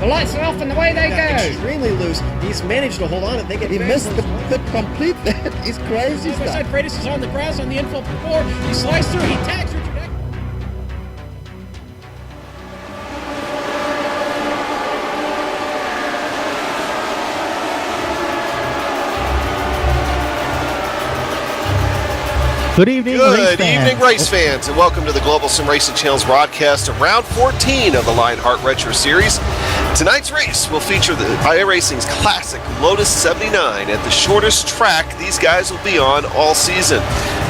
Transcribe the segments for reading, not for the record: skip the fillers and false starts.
The lights are off and away they go. Extremely loose. He's managed to hold on and they get. He missed the complete. He's crazy stuff. Side Freitas is on the grass on the infield before. He slides through. He tags Richard. Good evening, race fans, and welcome to the Global Sim Racing Channel's broadcast of Round 14 of the Lionheart Retro Series. Tonight's race will feature the iRacing's classic Lotus 79 at the shortest track these guys will be on all season.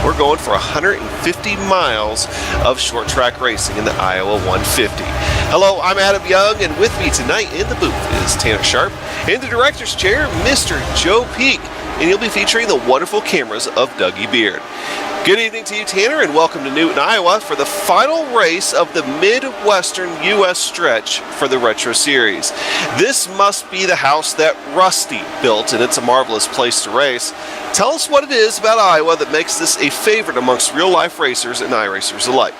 We're going for 150 miles of short track racing in the Iowa 150. Hello, I'm Adam Young, and with me tonight in the booth is Tanner Sharp. In the director's chair, Mr. Joe Peak, and he'll be featuring the wonderful cameras of Dougie Beard. Good evening to you, Tanner, and welcome to Newton, Iowa for the final race of the Midwestern U.S. stretch for the Retro Series. This must be the house that Rusty built, and it's a marvelous place to race. Tell us what it is about Iowa that makes this a favorite amongst real-life racers and iRacers alike.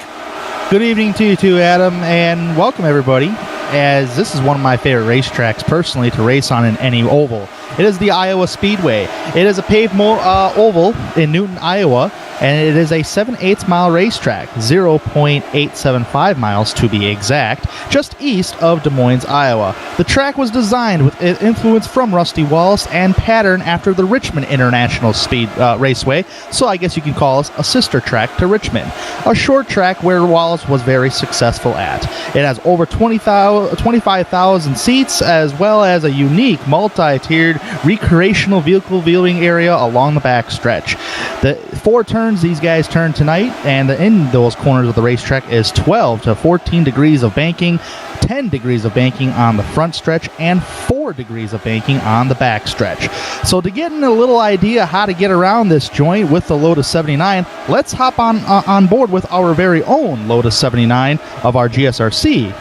Good evening to you too, Adam, and welcome everybody, as this is one of my favorite racetracks personally to race on in any oval. It is the Iowa Speedway. It is a paved oval in Newton, Iowa, and it is a 7/8 mile racetrack, 0.875 miles to be exact, just east of Des Moines, Iowa. The track was designed with influence from Rusty Wallace and patterned after the Richmond International Speed Raceway, so I guess you could call us a sister track to Richmond. A short track where Wallace was very successful at. It has over 25,000 seats, as well as a unique multi-tiered recreational vehicle viewing area along the back stretch. The 4 turns these guys turn tonight, and in those corners of the racetrack is 12 to 14 degrees of banking, 10 degrees of banking on the front stretch, and 4 degrees of banking on the back stretch. So to get a little idea how to get around this joint with the Lotus 79, let's hop on board with our very own Lotus 79 of our GSRC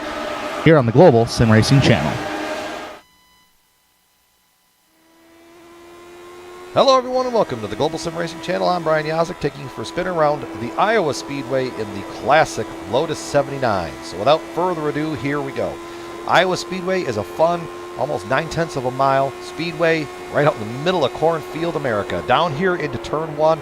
here on the Global Sim Racing Channel. Hello everyone and welcome to the Global Sim Racing Channel. I'm Brian Yazek, taking you for a spin around the Iowa Speedway in the classic Lotus 79. So without further ado, here we go. Iowa Speedway is a fun, almost 9/10 of a mile speedway right out in the middle of cornfield America. Down here into turn 1,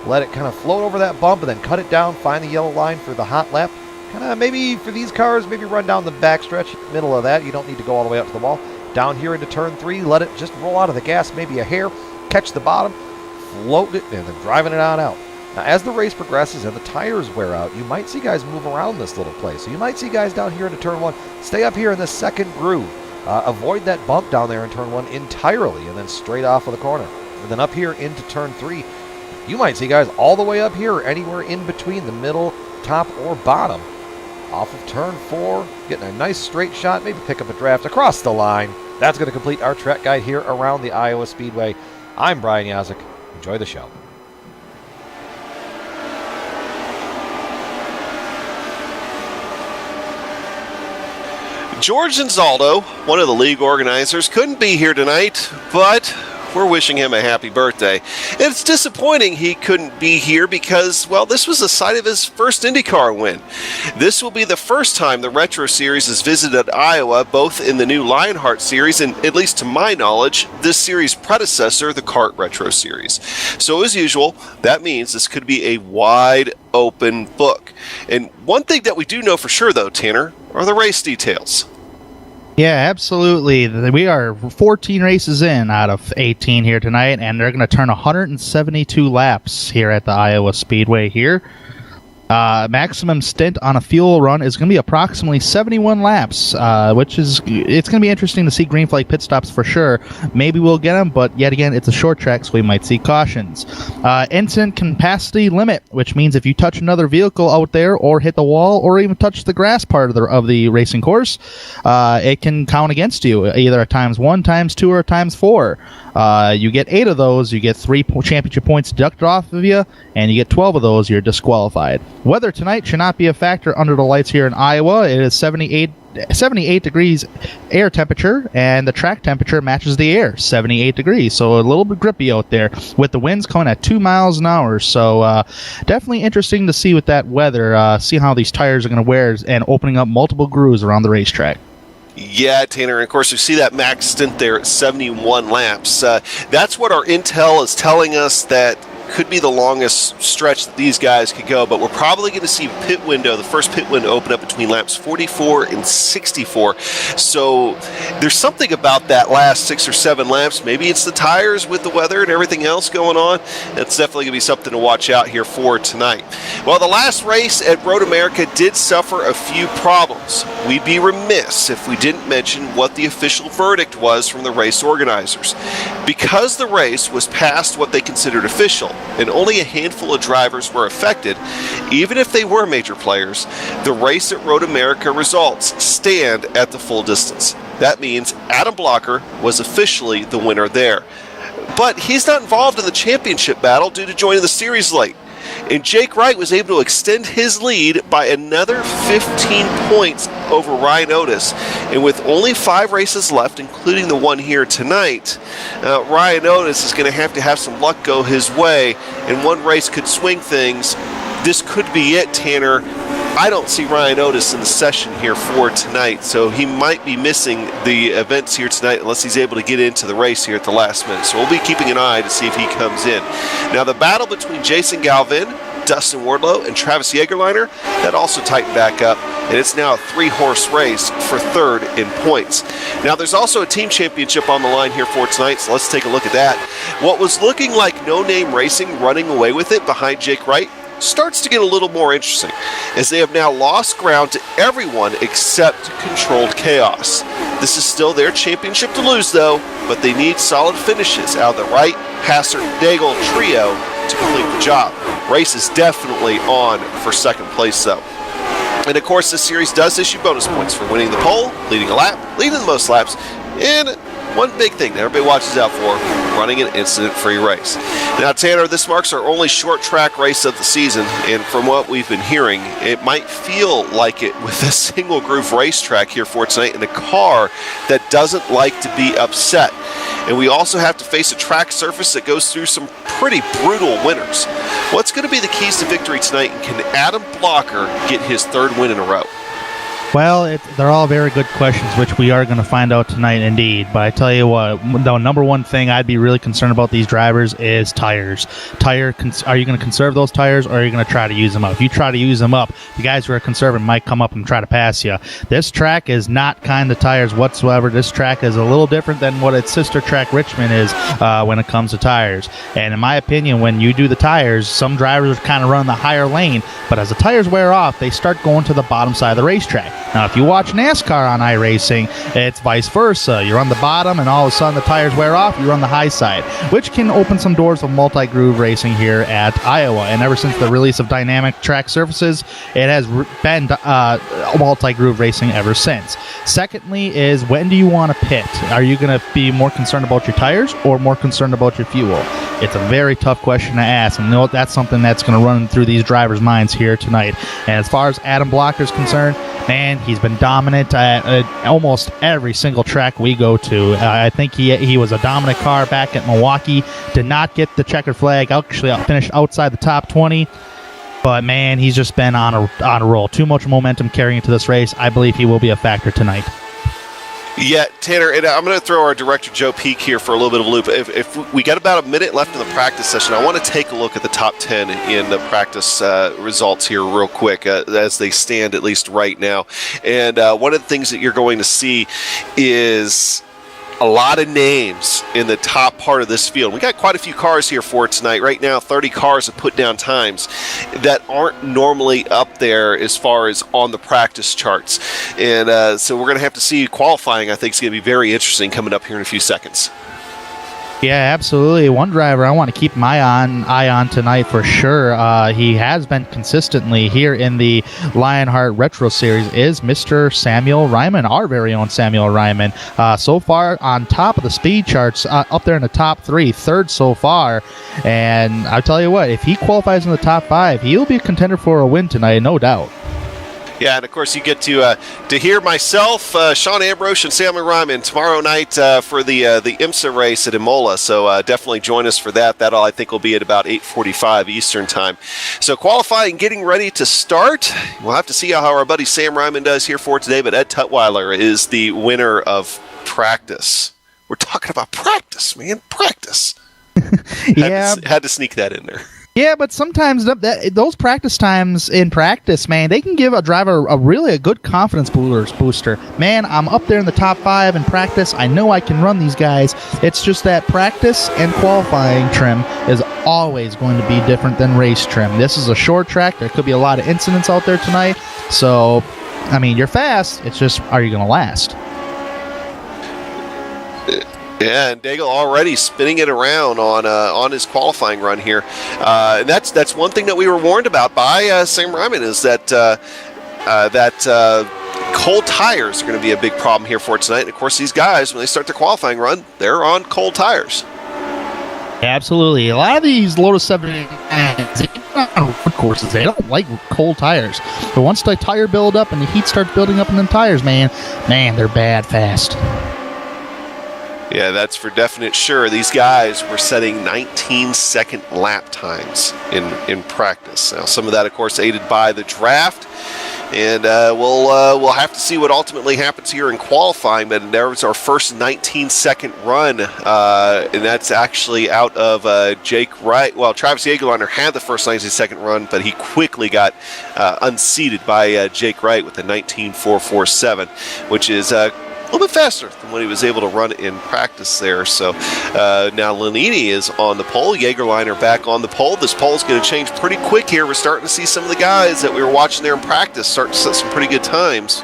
let it kind of float over that bump and then cut it down, find the yellow line for the hot lap. Kind of maybe for these cars, maybe run down the back stretch, middle of that. You don't need to go all the way up to the wall. Down here into turn 3, let it just roll out of the gas, maybe a hair. Catch the bottom, float it, and then driving it on out. Now, as the race progresses and the tires wear out, you might see guys move around this little place. So you might see guys down here into turn 1, stay up here in the second groove. Avoid that bump down there in turn 1 entirely, and then straight off of the corner. And then up here into turn 3, you might see guys all the way up here or anywhere in between the middle, top, or bottom. Off of turn 4, getting a nice straight shot, maybe pick up a draft across the line. That's going to complete our track guide here around the Iowa Speedway. I'm Brian Yazek. Enjoy the show. George Anzaldo, one of the league organizers, couldn't be here tonight, but we're wishing him a happy birthday. It's disappointing he couldn't be here because, well, this was the site of his first IndyCar win. This will be the first time the Retro Series has visited Iowa, both in the new Lionheart Series and, at least to my knowledge, this series' predecessor, the Kart Retro Series. So, as usual, that means this could be a wide open book. And one thing that we do know for sure, though, Tanner, are the race details. Yeah, absolutely. We are 14 races in out of 18 here tonight, and they're going to turn 172 laps here at the Iowa Speedway here. Maximum stint on a fuel run is going to be approximately 71 laps, which is, it's going to be interesting to see green flag pit stops for sure. Maybe we'll get them, but yet again, it's a short track, so we might see cautions. Instant capacity limit, which means if you touch another vehicle out there or hit the wall or even touch the grass part of the racing course, it can count against you, either at times 1, times 2, or times 4. You get 8 of those, you get 3 championship points deducted off of you, and you get 12 of those, you're disqualified. Weather tonight should not be a factor under the lights here in Iowa. It is 78 degrees air temperature, and the track temperature matches the air, 78 degrees. So a little bit grippy out there with the winds coming at 2 miles an hour. So definitely interesting to see with that weather, see how these tires are going to wear and opening up multiple grooves around the racetrack. Yeah, Tanner, and of course, we see that max stint there at 71 laps. That's what our intel is telling us that could be the longest stretch that these guys could go, but we're probably going to see the first pit window open up between laps 44 and 64. So there's something about that last 6 or 7 laps. Maybe it's the tires with the weather and everything else going on. That's definitely going to be something to watch out here for tonight. Well, the last race at Road America did suffer a few problems. We'd be remiss if we didn't mention what the official verdict was from the race organizers. Because the race was past what they considered official, and only a handful of drivers were affected, even if they were major players, the race at Road America results stand at the full distance. That means Adam Blocker was officially the winner there. But he's not involved in the championship battle due to joining the series late. And Jake Wright was able to extend his lead by another 15 points over Ryan Otis. And with only 5 races left, including the one here tonight, Ryan Otis is going to have some luck go his way, and one race could swing things. This could be it, Tanner. I don't see Ryan Otis in the session here for tonight, so he might be missing the events here tonight unless he's able to get into the race here at the last minute. So we'll be keeping an eye to see if he comes in. Now, the battle between Jason Galvin, Dustin Wardlow, and Travis Jägerliner, that also tightened back up, and it's now a 3-horse race for third in points. Now, there's also a team championship on the line here for tonight, so let's take a look at that. What was looking like no-name racing running away with it behind Jake Wright starts to get a little more interesting, as they have now lost ground to everyone except Controlled Chaos. This is still their championship to lose, though, but they need solid finishes out of the Wright, Hassert, Daigle trio to complete the job. Race is definitely on for second place, though. And of course, this series does issue bonus points for winning the pole, leading a lap, leading the most laps, and one big thing that everybody watches out for, running an incident-free race. Now, Tanner, this marks our only short track race of the season, and from what we've been hearing, it might feel like it with a single groove racetrack here for tonight in a car that doesn't like to be upset. And we also have to face a track surface that goes through some pretty brutal winners. What's going to be the keys to victory tonight, and can Adam Blocker get his 3rd win in a row? Well, they're all very good questions, which we are going to find out tonight indeed. But I tell you what, the number one thing I'd be really concerned about these drivers is tires. Are you going to conserve those tires, or are you going to try to use them up? If you try to use them up, the guys who are conserving might come up and try to pass you. This track is not kind of tires whatsoever. This track is a little different than what its sister track Richmond is when it comes to tires. And in my opinion, when you do the tires, some drivers are kind of running the higher lane, but as the tires wear off, they start going to the bottom side of the racetrack. Now, if you watch NASCAR on iRacing, it's vice versa. You're on the bottom, and all of a sudden the tires wear off, you're on the high side, which can open some doors of multi-groove racing here at Iowa. And ever since the release of dynamic track surfaces, it has been multi-groove racing ever since. Secondly is, when do you want to pit? Are you going to be more concerned about your tires or more concerned about your fuel? It's a very tough question to ask, and that's something that's going to run through these drivers' minds here tonight. And as far as Adam Blocker is concerned, man, he's been dominant at almost every single track we go to. I think he was a dominant car back at Milwaukee. Did not get the checkered flag. Actually, finished outside the top 20. But, man, he's just been on a roll. Too much momentum carrying into this race. I believe he will be a factor tonight. Yeah, Tanner, and I'm going to throw our director Joe Peak here for a little bit of a loop. If we got about a minute left in the practice session, I want to take a look at the top 10 in the practice results here real quick as they stand, at least right now. And one of the things that you're going to see is a lot of names in the top part of this field. We got quite a few cars here for tonight. Right now, 30 cars have put down times that aren't normally up there as far as on the practice charts. And so we're going to have to see qualifying. I think is going to be very interesting coming up here in a few seconds. Yeah, absolutely. One driver I want to keep my eye on tonight for sure. He has been consistently here in the Lionheart Retro Series is Mr. Samuel Ryman, our very own Samuel Ryman. So far on top of the speed charts, up there in the top 3, third so far. And I'll tell you what, if he qualifies in the top 5, he'll be a contender for a win tonight, no doubt. Yeah, and of course you get to hear myself, Sean Ambrose, and Sam Ryman tomorrow night for the IMSA race at Imola. So definitely join us for that. That I think will be at about 8:45 Eastern time. So qualifying, getting ready to start. We'll have to see how our buddy Sam Ryman does here for today. But Ed Tutwiler is the winner of practice. We're talking about practice, man. Practice. Yeah, had to sneak that in there. Yeah, but sometimes those practice times in practice, man, they can give a driver a really good confidence booster. Man, I'm up there in the top 5 in practice. I know I can run these guys. It's just that practice and qualifying trim is always going to be different than race trim. This is a short track. There could be a lot of incidents out there tonight. So, I mean, you're fast. It's just, are you going to last? Yeah, and Daigle already spinning it around on his qualifying run here, and that's one thing that we were warned about by Sam Ryman is that cold tires are going to be a big problem here for tonight. And of course, these guys, when they start their qualifying run, they're on cold tires. Absolutely, a lot of these Lotus 79s, on road courses, they don't like cold tires. But once the tire build up and the heat starts building up in them tires, man, they're bad fast. Yeah, that's for definite sure. These guys were setting 19-second lap times in practice. Now, some of that, of course, aided by the draft, and we'll have to see what ultimately happens here in qualifying. But there was our first 19-second run, and that's actually out of Jake Wright. Well, Travis Jagerliner had the first 19-second run, but he quickly got unseated by Jake Wright with a 19.447, which is a little bit faster than what he was able to run in practice there. So now Lanini is on the pole. Jagerliner back on the pole. This pole is going to change pretty quick here. We're starting to see some of the guys that we were watching there in practice start to set some pretty good times.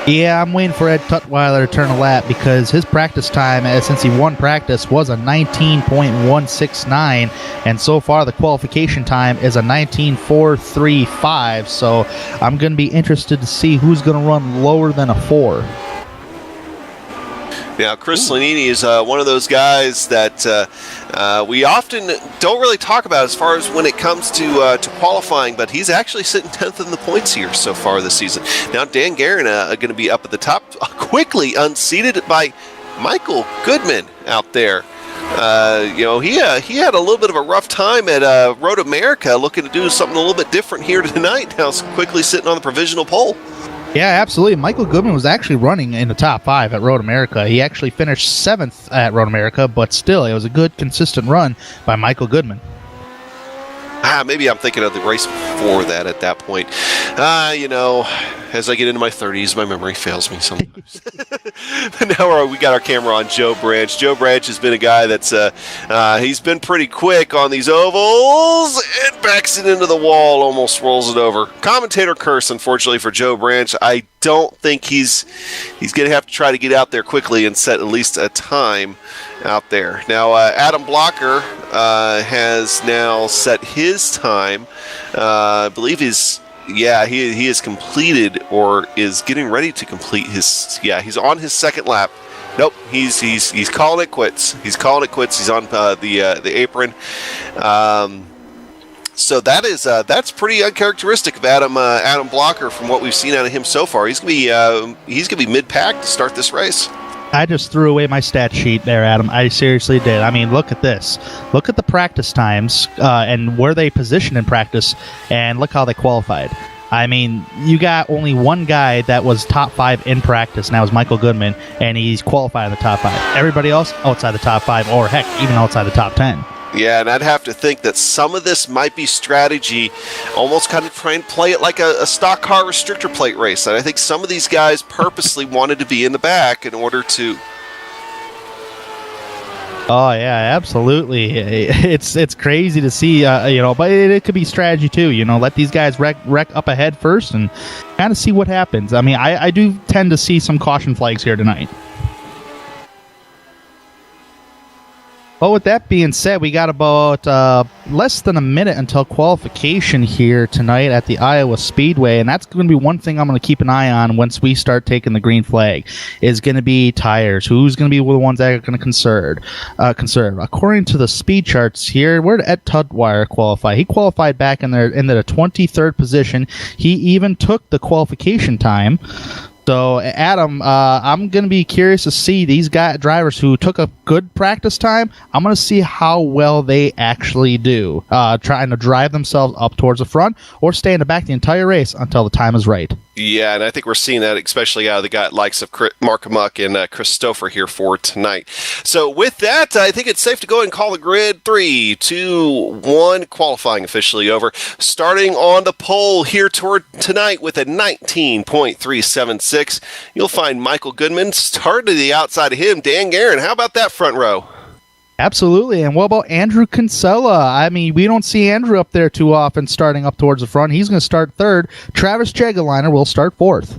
Yeah, I'm waiting for Ed Tutwiler to turn a lap because his practice time, since he won practice, was a 19.169, and so far the qualification time is a 19.435, so I'm going to be interested to see who's going to run lower than a 4. Now, Chris Lanini is one of those guys that we often don't really talk about as far as when it comes to qualifying, but he's actually sitting 10th in the points here so far this season. Now, Dan Guerin going to be up at the top, quickly unseated by Michael Goodman out there. He had a little bit of a rough time at Road America, looking to do something a little bit different here tonight. Now, quickly sitting on the provisional pole. Yeah, absolutely. Michael Goodman was actually running in the top 5 at Road America. He actually finished 7th at Road America, but still, it was a good, consistent run by Michael Goodman. Maybe I'm thinking of the race before that at that point. As I get into my 30s, my memory fails me sometimes. But now we got our camera on Joe Branch. Joe Branch has been a guy that's he's been pretty quick on these ovals and backs it into the wall, almost rolls it over. Commentator curse, unfortunately, for Joe Branch. I don't think he's going to have to try to get out there quickly and set at least a time out there. Now, Adam Blocker has now set his time. I believe he has completed or is getting ready to complete his. Yeah, he's on his second lap. Nope, he's calling it quits. He's calling it quits. He's on the apron. So that's pretty uncharacteristic of Adam Blocker from what we've seen out of him so far. He's gonna be mid-pack to start this race. I just threw away my stat sheet there, Adam. I seriously did. I mean, look at this. Look at the practice times and where they positioned in practice, and look how they qualified. I mean, you got only one guy that was top 5 in practice, and that was Michael Goodman, and he's qualified in the top 5. Everybody else outside the top 5, or heck, even outside the top 10. Yeah, and I'd have to think that some of this might be strategy, almost kind of try and play it like a stock car restrictor plate race. And I think some of these guys purposely wanted to be in the back in order to... Oh, yeah, absolutely. It's crazy to see, but it could be strategy too. Let these guys wreck up ahead first and kind of see what happens. I mean, I do tend to see some caution flags here tonight. Well, with that being said, we got about less than a minute until qualification here tonight at the Iowa Speedway, and that's going to be one thing I'm going to keep an eye on once we start taking the green flag, is going to be tires. Who's going to be the ones that are going to conserve? According to the speed charts here, where did Ed Tutwiler qualify? He qualified back in the 23rd position. He even took the qualification time. So, Adam, I'm going to be curious to see these drivers who took a good practice time. I'm going to see how well they actually do, trying to drive themselves up towards the front or stay in the back the entire race until the time is right. Yeah, and I think we're seeing that especially out of the likes of Mark Muck and Christopher here for tonight. So with that, I think it's safe to go ahead and call the grid. 3, 2, 1, qualifying officially over. Starting on the pole here toward tonight with a 19.376. You'll find Michael Goodman. Starting to the outside of him, Dan Guerin. How about that front row? Absolutely. And what about Andrew Kinsella? I mean, we don't see Andrew up there too often starting up towards the front. He's going to start third. Travis Jageliner will start fourth.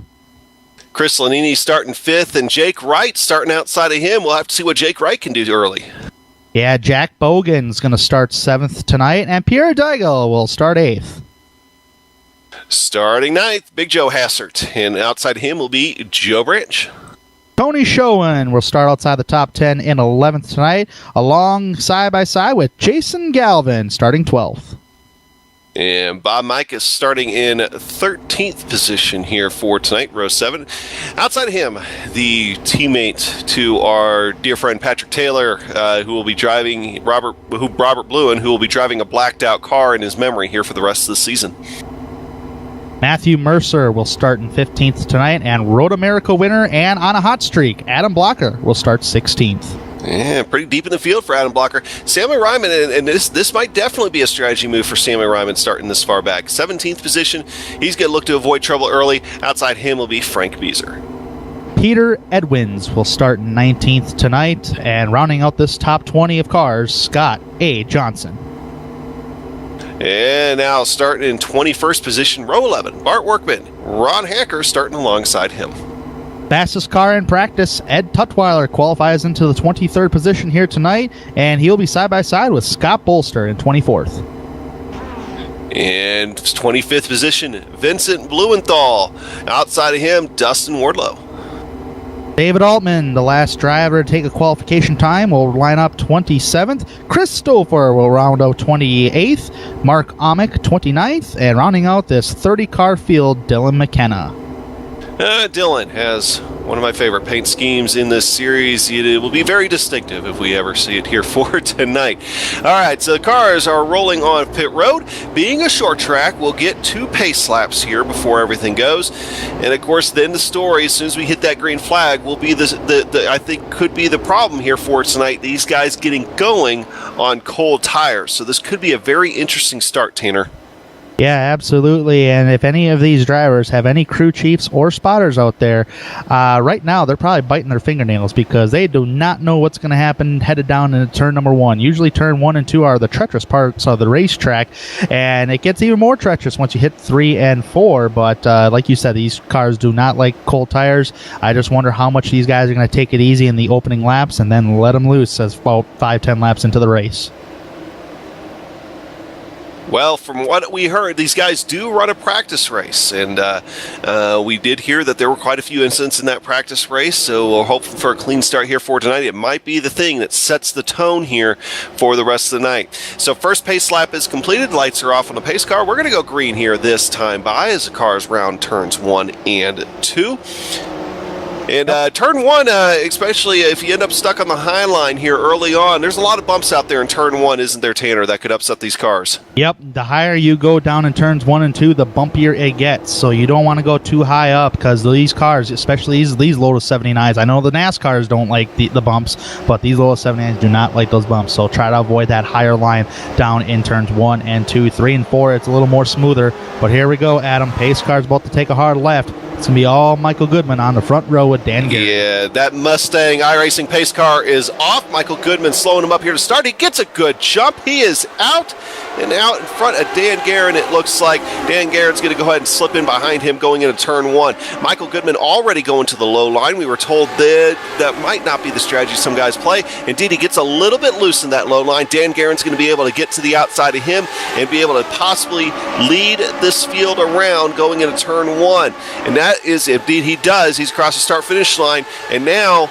Chris Lanini starting fifth, and Jake Wright starting outside of him. We'll have to see what Jake Wright can do early. Yeah, Jack Bogan's going to start seventh tonight, and Pierre Deigel will start eighth. Starting ninth, Big Joe Hassert, and outside him will be Joe Branch. Tony Schoen will start outside the top 10 in 11th tonight, along side by side with Jason Galvin starting 12th. And Bob Mike is starting in 13th position here for tonight, row 7. Outside of him, the teammate to our dear friend Patrick Taylor, who will be driving Robert Bluen, who will be driving a blacked out car in his memory here for the rest of the season. Matthew Mercer will start in 15th tonight, and Road America winner and on a hot streak, Adam Blocker will start 16th. Yeah, pretty deep in the field for Adam Blocker. Sammy Ryman, and this might definitely be a strategy move for Sammy Ryman starting this far back. 17th position, he's going to look to avoid trouble early. Outside him will be Frank Beezer. Peter Edwins will start 19th tonight, and rounding out this top 20 of cars, Scott A. Johnson. And now starting in 21st position, row 11, Bart Workman. Ron Hacker starting alongside him. Fastest car in practice, Ed Tutwiler qualifies into the 23rd position here tonight, and he'll be side by side with Scott Bolster in 24th. And 25th position, Vincent Blumenthal. Outside of him, Dustin Wardlow. David Altman, the last driver to take a qualification time, will line up 27th. Christopher will round out 28th. Mark Amick, 29th. And rounding out this 30-car field, Dylan McKenna. Dylan has one of my favorite paint schemes in this series. It will be very distinctive if we ever see it here for tonight. All right, so the cars are rolling on pit road. Being a short track, we'll get 2 pace laps here before everything goes. And, of course, then the story, as soon as we hit that green flag, will be the I think could be the problem here for tonight. These guys getting going on cold tires. So this could be a very interesting start, Tanner. Yeah, absolutely. And if any of these drivers have any crew chiefs or spotters out there, right now they're probably biting their fingernails because they do not know what's going to happen headed down into turn number 1. Usually turn 1 and 2 are the treacherous parts of the racetrack, and it gets even more treacherous once you hit 3 and 4. But like you said, these cars do not like cold tires. I just wonder how much these guys are going to take it easy in the opening laps and then let them loose as about 5-10 laps into the race. Well, from what we heard, these guys do run a practice race, and we did hear that there were quite a few incidents in that practice race, so we're hoping for a clean start here for tonight. It might be the thing that sets the tone here for the rest of the night. So first pace lap is completed. Lights are off on the pace car. We're going to go green here this time by as the cars round turns 1 and 2. And turn 1, especially if you end up stuck on the high line here early on, there's a lot of bumps out there in turn 1, isn't there, Tanner, that could upset these cars? Yep, the higher you go down in turns 1 and 2, the bumpier it gets. So you don't want to go too high up because these cars, especially these Lotus 79s, I know the NASCARs don't like the bumps, but these Lotus 79s do not like those bumps. So try to avoid that higher line down in turns 1 and 2. 3 and 4, it's a little more smoother. But here we go, Adam. Pace car's about to take a hard left. It's going to be all Michael Goodman on the front row with Dan Garrett. Yeah, that Mustang iRacing pace car is off. Michael Goodman slowing him up here to start. He gets a good jump. He is out and out in front of Dan Guerin. It looks like Dan Guerin's going to go ahead and slip in behind him going into turn 1. Michael Goodman already going to the low line. We were told that might not be the strategy some guys play. Indeed, he gets a little bit loose in that low line. Dan Guerin's going to be able to get to the outside of him and be able to possibly lead this field around going into turn 1. And that is, indeed, he does. He's across the start-finish line. And now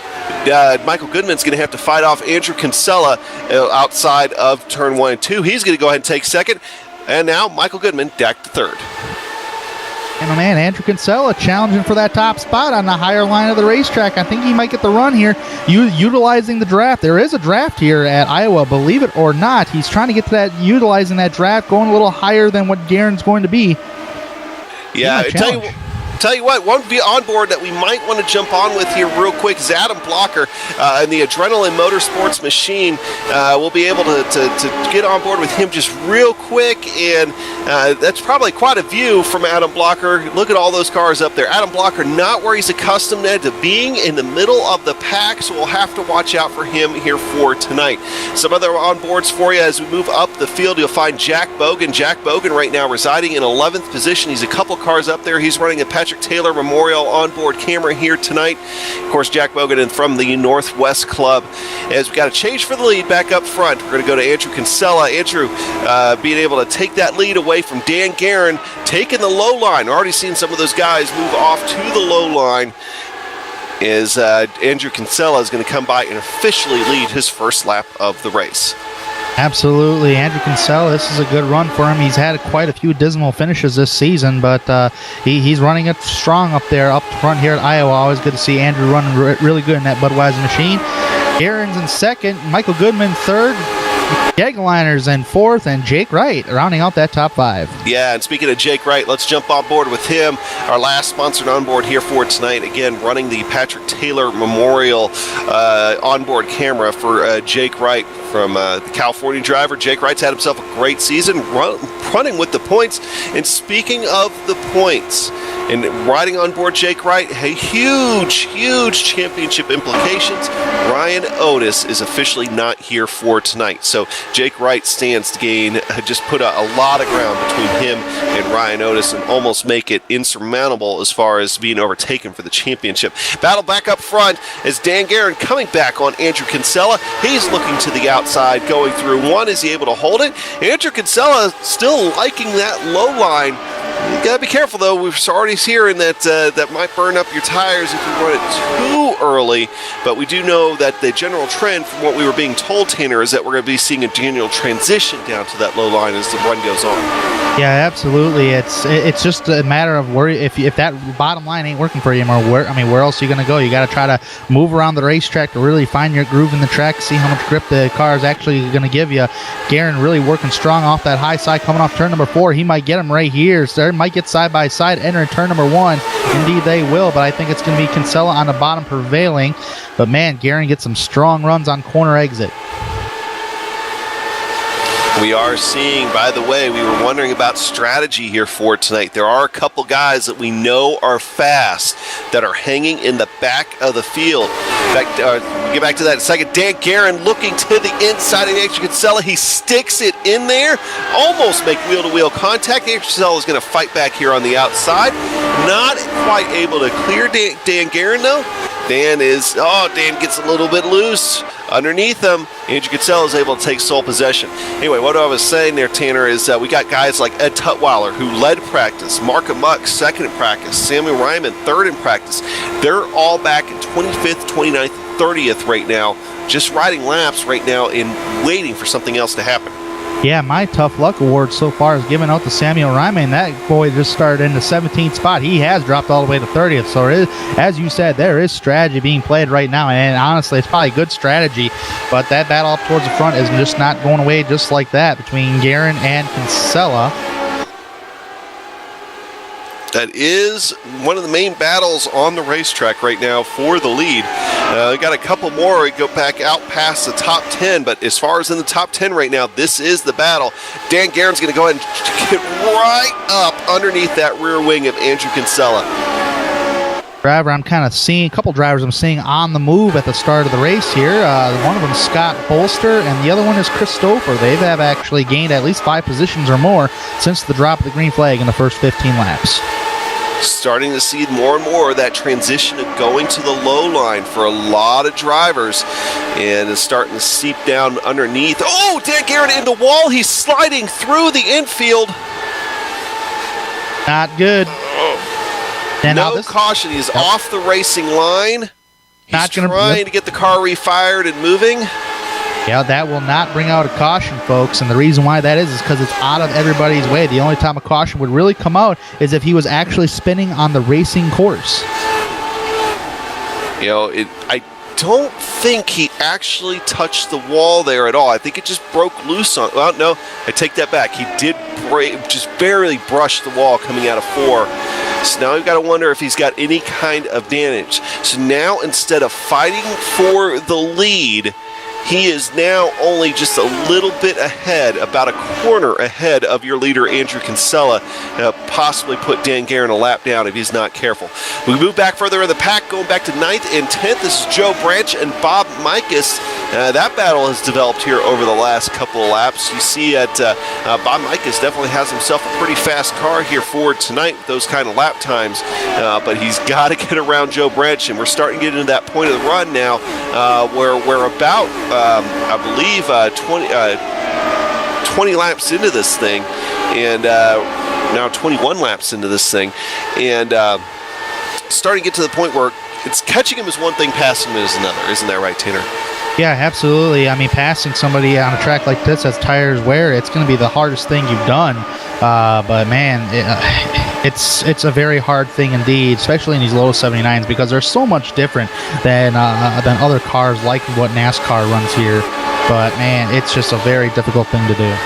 Michael Goodman's going to have to fight off Andrew Kinsella outside of turn 1 and 2. He's going to go ahead and take second. And now Michael Goodman back to third. And my man, Andrew Kinsella challenging for that top spot on the higher line of the racetrack. I think he might get the run here, utilizing the draft. There is a draft here at Iowa, believe it or not. He's trying to get to that, utilizing that draft, going a little higher than what Guerin's going to be. Yeah, Tell you what, one onboard that we might want to jump on with here real quick is Adam Blocker and the Adrenaline Motorsports machine. We'll be able to get on board with him just real quick, and that's probably quite a view from Adam Blocker. Look at all those cars up there. Adam Blocker not where he's accustomed to being, in the middle of the pack, so we'll have to watch out for him here for tonight. Some other onboards for you as we move up the field. You'll find Jack Bogan. Jack Bogan right now residing in 11th position. He's a couple cars up there. He's running a Patrick Taylor Memorial onboard camera here tonight. Of course, Jack Bogan from the Northwest Club. As we got a change for the lead back up front, we're going to go to Andrew Kinsella. Andrew being able to take that lead away from Dan Guerin, taking the low line. We're already seeing some of those guys move off to the low line as Andrew Kinsella is going to come by and officially lead his first lap of the race. Absolutely. Andrew Kinsella, this is a good run for him. He's had quite a few dismal finishes this season, but he's running it strong up there, up front here at Iowa. Always good to see Andrew running really good in that Budweiser machine. Guerin's in second, Michael Goodman third, Jagliners in fourth, and Jake Wright rounding out that top 5. Yeah, and speaking of Jake Wright, let's jump on board with him. Our last sponsored onboard here for tonight. Again, running the Patrick Taylor Memorial onboard camera for Jake Wright from the California driver. Jake Wright's had himself a great season running with the points. And speaking of the points, and riding on board Jake Wright, huge championship implications. Ryan Otis is officially not here for tonight. So Jake Wright stands to gain, just put a lot of ground between him and Ryan Otis and almost make it insurmountable as far as being overtaken for the championship. Battle back up front as Dan Guerin coming back on Andrew Kinsella. He's looking to the outside, going through one. Is he able to hold it? Andrew Kinsella still liking that low line. You gotta be careful though. We're already hearing that that might burn up your tires if you run it too early. But we do know that the general trend, from what we were being told, Tanner, is that we're going to be seeing a general transition down to that low line as the run goes on. Yeah, absolutely. It's just a matter of where, if that bottom line ain't working for you anymore, where else are you going to go? You got to try to move around the racetrack to really find your groove in the track, see how much grip the car is actually going to give you. Guerin really working strong off that high side, coming off turn number 4. He might get him right here. So they might get side by side, entering turn number 1. Indeed, they will, but I think it's going to be Kinsella on the bottom prevailing. But man, Guerin gets some strong runs on corner exit. We are seeing, by the way, we were wondering about strategy here for tonight. There are a couple guys that we know are fast that are hanging in the back of the field. We'll get back to that in a second. Dan Guerin looking to the inside of Andrew Kinsella. He sticks it in there, almost make wheel-to-wheel contact. Andrew Kinsella is going to fight back here on the outside. Not quite able to clear Dan Guerin, though. Dan gets a little bit loose underneath him. Andrew Kinsella is able to take sole possession. Anyway, what I was saying there, Tanner, is we got guys like Ed Tutwiler, who led practice, Mark Amuck, second in practice, Samuel Ryman, third in practice. They're all back in 25th, 29th, 30th right now, just riding laps right now and waiting for something else to happen. Yeah, my Tough Luck Award so far is given out to Samuel Ryman. That boy just started in the 17th spot. He has dropped all the way to 30th. So, as you said, there is strategy being played right now. And honestly, it's probably good strategy. But that battle up towards the front is just not going away just like that between Guerin and Kinsella. That is one of the main battles on the racetrack right now for the lead. We got a couple more. We go back out past the top 10, but as far as in the top 10 right now, this is the battle. Dan Guerin's going to go ahead and get right up underneath that rear wing of Andrew Kinsella. driver I'm kind of seeing, a couple drivers I'm seeing on the move at the start of the race here. One of them is Scott Bolster, and the other one is Christopher. They have actually gained at least 5 positions or more since the drop of the green flag in the first 15 laps. Starting to see more and more of that transition of going to the low line for a lot of drivers, and it's starting to seep down underneath. Oh, Dan Garrett in the wall. He's sliding through the infield. Not good. And no caution. He's off the racing line. He's trying to get the car refired and moving. Yeah, that will not bring out a caution, folks, and the reason why that is because it's out of everybody's way. The only time a caution would really come out is if he was actually spinning on the racing course. You know, I don't think he actually touched the wall there at all. I think it just broke loose on. Well, no, I take that back. He did just barely brush the wall coming out of 4. So now we've got to wonder if he's got any kind of damage. So now instead of fighting for the lead, he is now only just a little bit ahead, about a corner ahead of your leader, Andrew Kinsella. Possibly put Dan Guerin a lap down if he's not careful. We move back further in the pack, going back to 9th and 10th. This is Joe Branch and Bob Mikus. That battle has developed here over the last couple of laps. You see that Bob Mikus definitely has himself a pretty fast car here for tonight with those kind of lap times. But he's got to get around Joe Branch, and we're starting to get into that point of the run now where we're about I believe 20 laps into this thing, and now 21 laps into this thing, and starting to get to the point where it's catching him is one thing, passing him is another. Isn't that right, Tanner? Yeah, absolutely. I mean, passing somebody on a track like this as tires wear, it's going to be the hardest thing you've done. But man, it's a very hard thing indeed, especially in these Lotus 79s, because they're so much different than other cars like what NASCAR runs here. But man, it's just a very difficult thing to do.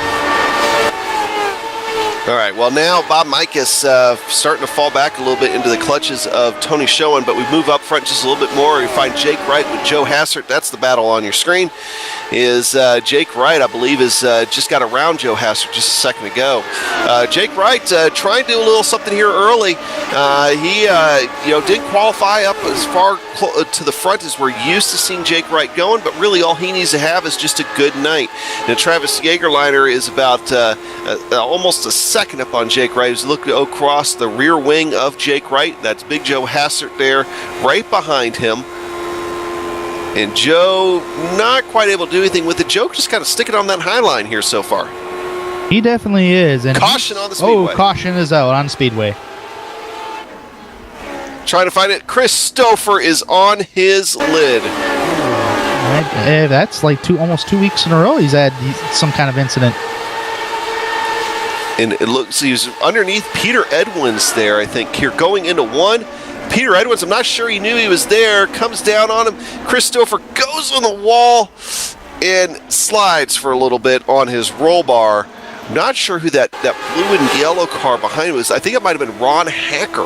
All right, well now Bob Mikus starting to fall back a little bit into the clutches of Tony Schoen, but we move up front just a little bit more. We find Jake Wright with Joe Hassert. That's the battle on your screen. Is Jake Wright, I believe, is just got around Joe Hassert just a second ago. Jake Wright trying to do a little something here early. He didn't qualify up as far to the front as we're used to seeing Jake Wright going, but really all he needs to have is just a good night. Now Travis Jaegerleiner is about almost a second up on Jake Wright. He's looking across the rear wing of Jake Wright. That's Big Joe Hassert there right behind him. And Joe not quite able to do anything with it. Joe just kind of sticking on that high line here so far. He definitely is. And caution on the speedway. Oh, caution is out on speedway. Trying to find it. Christopher is on his lid. That's like almost 2 weeks in a row he's had some kind of incident. And it looks he's underneath Peter Edwins there, I think, here going into 1. Peter Edwards, I'm not sure he knew he was there, comes down on him. Christopher goes on the wall and slides for a little bit on his roll bar. Not sure who that blue and yellow car behind him was. I think it might have been Ron Hacker.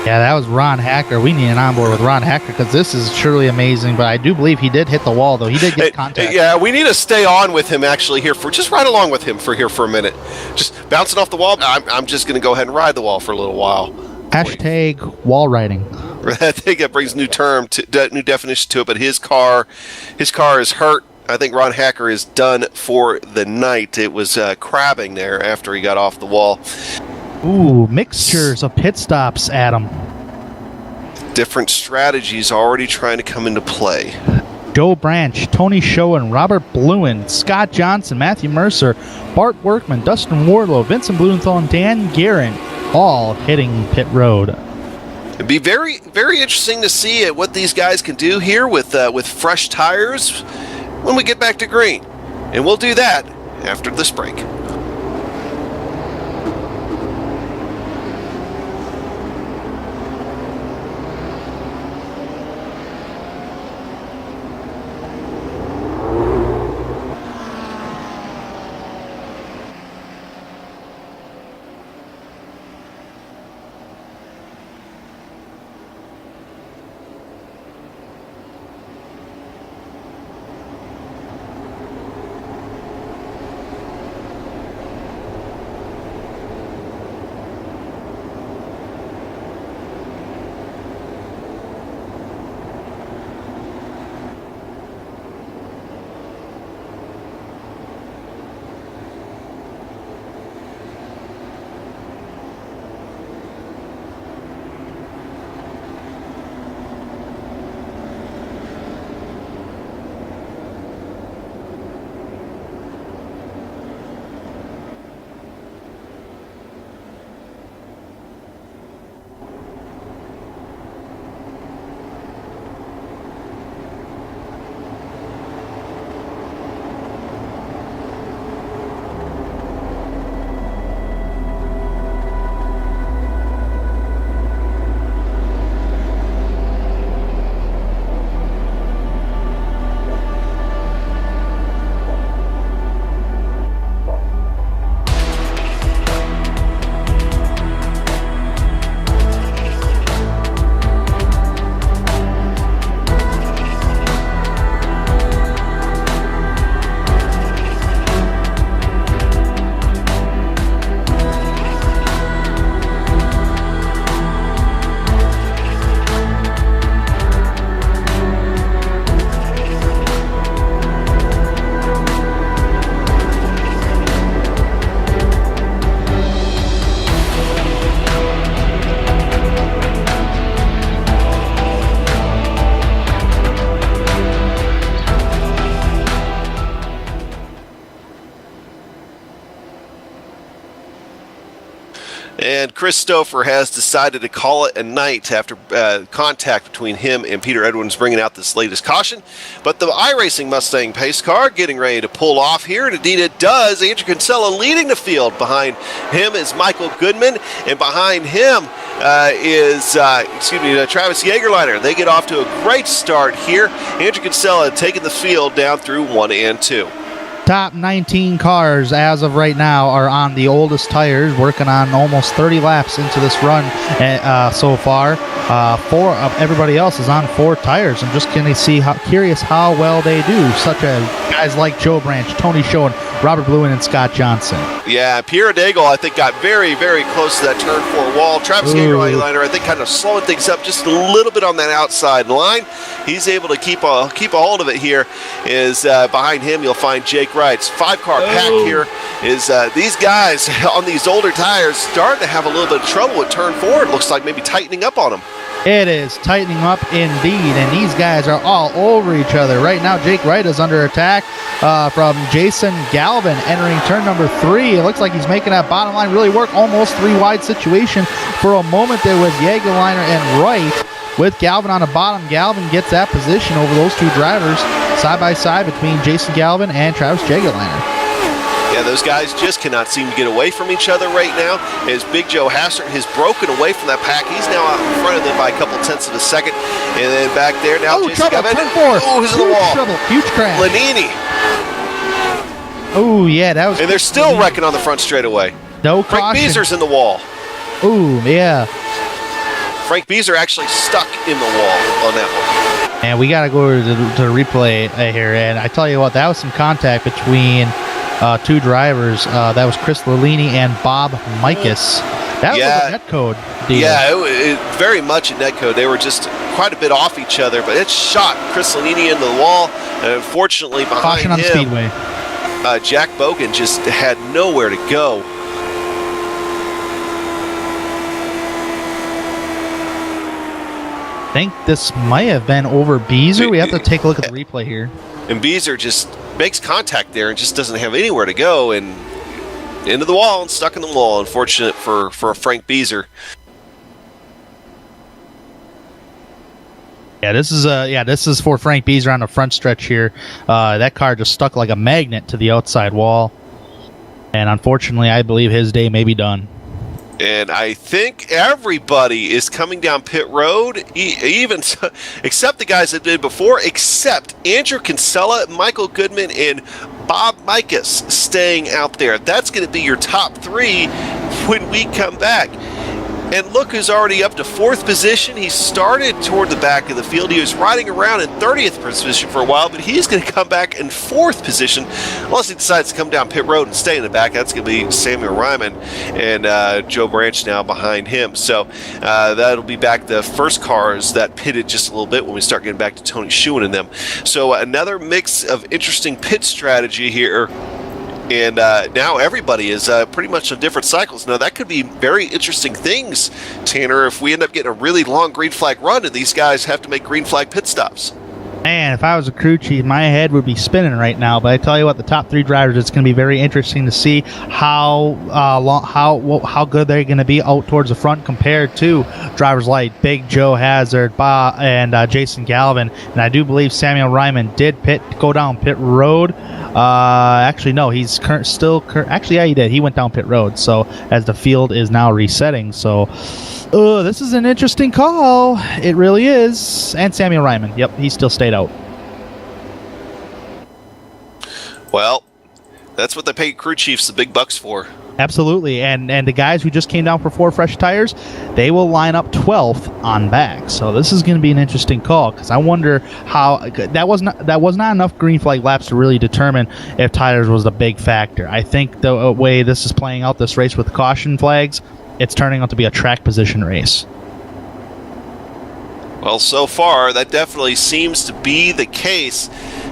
Yeah, that was Ron Hacker. We need an onboard with Ron Hacker because this is truly amazing, but I do believe he did hit the wall, though. He did get contact. Yeah, we need to stay on with him, actually, here for just right along with him for a minute. Just bouncing off the wall. I'm just going to go ahead and ride the wall for a little while. Hashtag wall riding. I think that brings new definition to it, but his car is hurt. I think Ron Hacker is done for the night. It was crabbing there after he got off the wall. Ooh, mixtures of pit stops, Adam. Different strategies already trying to come into play. Joe Branch, Tony Schoen, Robert Bluen, Scott Johnson, Matthew Mercer, Bart Workman, Dustin Wardlow, Vincent Blumenthal, and Dan Guerin, all hitting pit road. It'd be very, very interesting to see what these guys can do here with fresh tires when we get back to green. And we'll do that after this break. Chris Stouffer has decided to call it a night after contact between him and Peter Edwards bringing out this latest caution. But the iRacing Mustang pace car getting ready to pull off here, and indeed it does. Andrew Kinsella leading the field. Behind him is Michael Goodman, and behind him is Travis Jagerliner. They get off to a great start here. Andrew Kinsella taking the field down through 1 and 2. Top 19 cars as of right now are on the oldest tires, working on almost 30 laps into this run so far. 4 of everybody else is on 4 tires. I'm just curious how well they do, such as guys like Joe Branch, Tony Schoen, Robert Bluen, and Scott Johnson. Yeah, Pierre Daigle, I think, got very, very close to that turn 4 wall. Travis Jagerliner, I think, kind of slowing things up just a little bit on that outside line. He's able to keep a hold of it here. Is behind him, you'll find Jake Wright's 5-car pack here. Is these guys on these older tires starting to have a little bit of trouble with turn 4. It looks like maybe tightening up on them. It is tightening up indeed, and these guys are all over each other. Right now, Jake Wright is under attack from Jason Galvin entering turn number 3. It looks like he's making that bottom line really work. Almost 3-wide situation. For a moment there was Jagerliner and Wright. With Galvin on the bottom, Galvin gets that position over those 2 drivers side by side between Jason Galvin and Travis Jagerliner. Yeah, those guys just cannot seem to get away from each other right now. As Big Joe Hassert has broken away from that pack. He's now out in front of them by a couple tenths of a second. And then back there now, Jason trouble, Galvin. turn 4. Oh, he's in the wall. Trouble, huge crash. Lanini. Oh, yeah, that was... And they're still wrecking on the front straightaway. No Frank caution. Beezer's in the wall. Ooh, yeah. Frank Beezer actually stuck in the wall on that one. And we got to go to the replay here. And I tell you what, that was some contact between 2 drivers. That was Chris Lalini and Bob Mikus. That was a netcode deal. Yeah, it very much a netcode. They were just quite a bit off each other, but it shot Chris Lalini into the wall. And unfortunately, behind Caution on him, the speedway. Jack Bogan just had nowhere to go. I think this might have been over Beezer. We have to take a look at the replay here. And Beezer just makes contact there and just doesn't have anywhere to go, and into the wall and stuck in the wall. Unfortunate for Frank Beezer. Yeah, this is for Frank Beezer on the front stretch here. That car just stuck like a magnet to the outside wall, and unfortunately, I believe his day may be done. And I think everybody is coming down pit road, even except the guys that did before, except Andrew Kinsella, Michael Goodman, and Bob Mikus staying out there. That's going to be your top 3 when we come back. And look who's already up to 4th position. He started toward the back of the field. He was riding around in 30th position for a while, but he's going to come back in 4th position unless he decides to come down pit road and stay in the back. That's going to be Samuel Ryman and Joe Branch now behind him. So that'll be back the first cars that pitted just a little bit when we start getting back to Tony Schoen and them. So another mix of interesting pit strategy here. And now everybody is pretty much on different cycles. Now, that could be very interesting things, Tanner, if we end up getting a really long green flag run and these guys have to make green flag pit stops. Man, if I was a crew chief, my head would be spinning right now. But I tell you what, the top 3 drivers, it's going to be very interesting to see how good they're going to be out towards the front compared to drivers like Big Joe Hazard, Bob, and Jason Galvin. And I do believe Samuel Ryman did go down pit road. Actually, no, he's actually, yeah, he did. He went down pit road. So as the field is now resetting, so this is an interesting call. It really is. And Samuel Ryman, yep, he still stayed out. Well, that's what they pay crew chiefs the big bucks for. Absolutely, and the guys who just came down for 4 fresh tires, they will line up 12th on back. So this is going to be an interesting call because I wonder how that was not enough green flag laps to really determine if tires was the big factor. I think the way this is playing out, this race with caution flags, it's turning out to be a track position race. Well, so far, that definitely seems to be the case.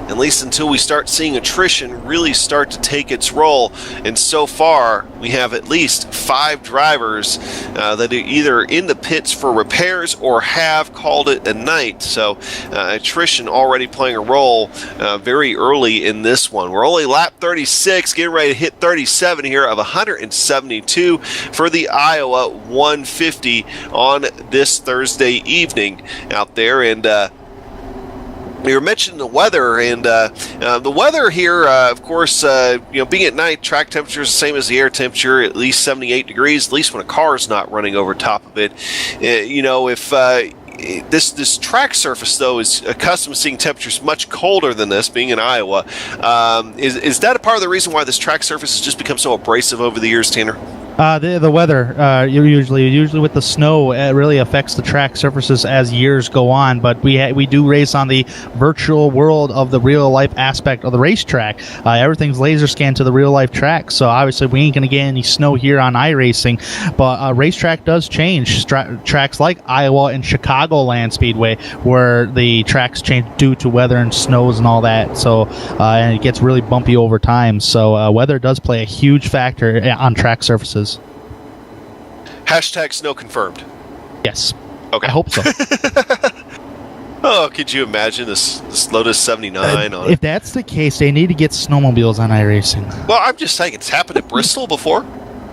at least until we start seeing attrition really start to take its role. And so far, we have at least 5 drivers that are either in the pits for repairs or have called it a night. So attrition already playing a role very early in this one. We're only lap 36, getting ready to hit 37 here of 172 for the Iowa 150 on this Thursday evening out there. And we were mentioning the weather, and the weather here, of course, being at night, track temperature is the same as the air temperature, at least 78 degrees, at least when a car is not running over top of it. If this track surface, though, is accustomed to seeing temperatures much colder than this, being in Iowa, is that a part of the reason why this track surface has just become so abrasive over the years, Tanner? The weather, usually with the snow, it really affects the track surfaces as years go on. But we do race on the virtual world of the real life aspect of the racetrack. Everything's laser scanned to the real life track, so obviously we ain't gonna get any snow here on iRacing. But racetrack does change. Tracks like Iowa and Chicagoland Speedway, where the tracks change due to weather and snows and all that. So and it gets really bumpy over time. So weather does play a huge factor on track surfaces. Hashtag snow confirmed. Yes. Okay. I hope so. Oh, could you imagine this Lotus 79 on? If that's the case, they need to get snowmobiles on iRacing. Well, I'm just saying, it's happened at Bristol before.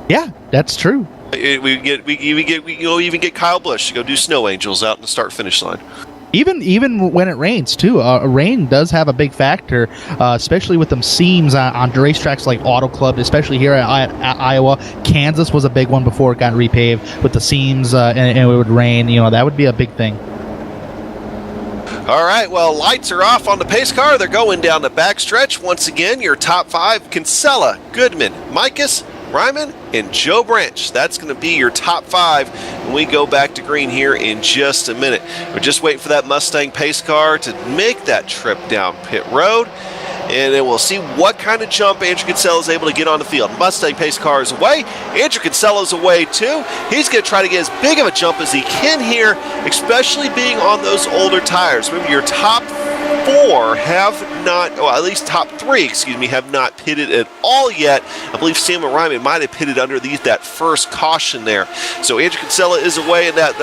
Yeah, that's true. We even get Kyle Busch to go do snow angels out in the start-finish line. Even when it rains too, rain does have a big factor, especially with them seams on racetracks like Auto Club, especially here at Iowa. Kansas was a big one before it got repaved with the seams, and it would rain. That would be a big thing. All right, well, lights are off on the pace car. They're going down the backstretch. Once again, your top 5, Kinsella, Goodman, Mikas, Ryman, and Joe Branch. That's going to be your top 5 when we go back to green here in just a minute. We're just waiting for that Mustang pace car to make that trip down pit road, and then we'll see what kind of jump Andrew Kinsella is able to get on the field. Mustang pace car is away. Andrew Kinsella is away too. He's going to try to get as big of a jump as he can here, especially being on those older tires. Remember, your top 4 have not, or at least top 3, have not pitted at all yet. I believe Samuel Ryman might have pitted under that first caution there. So Andrew Kinsella is away in that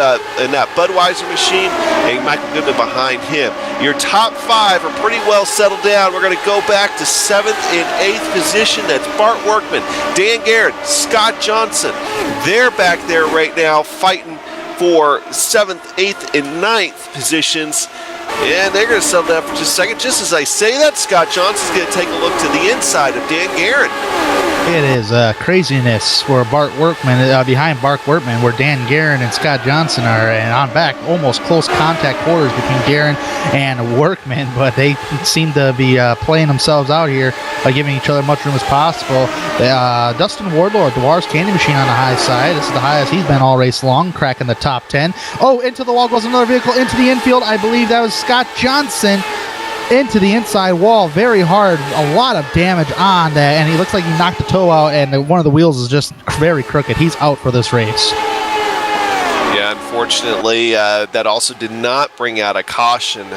Budweiser machine, and Michael Goodman behind him. Your top 5 are pretty well settled down. We're going to go back to 7th and 8th position. That's Bart Workman, Dan Garrett, Scott Johnson. They're back there right now fighting for 7th, 8th, and 9th positions. And they're going to settle down for just a second. Just as I say that, Scott Johnson's going to take a look to the inside of Dan Garrett. It is craziness for Bart Workman, behind Bart Workman, where Dan Guerin and Scott Johnson are, and on back, almost close contact quarters between Guerin and Workman, but they seem to be playing themselves out here by giving each other much room as possible. Dustin Wardlaw, Dewar's Candy Machine on the high side. This is the highest he's been all race long, cracking the top 10. Oh, into the wall goes another vehicle, into the infield. I believe that was Scott Johnson. Into the inside wall, very hard, a lot of damage on that, and he looks like he knocked the toe out, and one of the wheels is just very crooked. He's out for this race. Yeah, unfortunately, that also did not bring out a caution,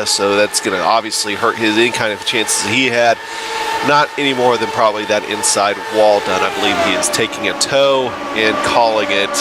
so that's going to obviously hurt any kind of chances he had. Not any more than probably that inside wall done. I believe he is taking a tow and calling it.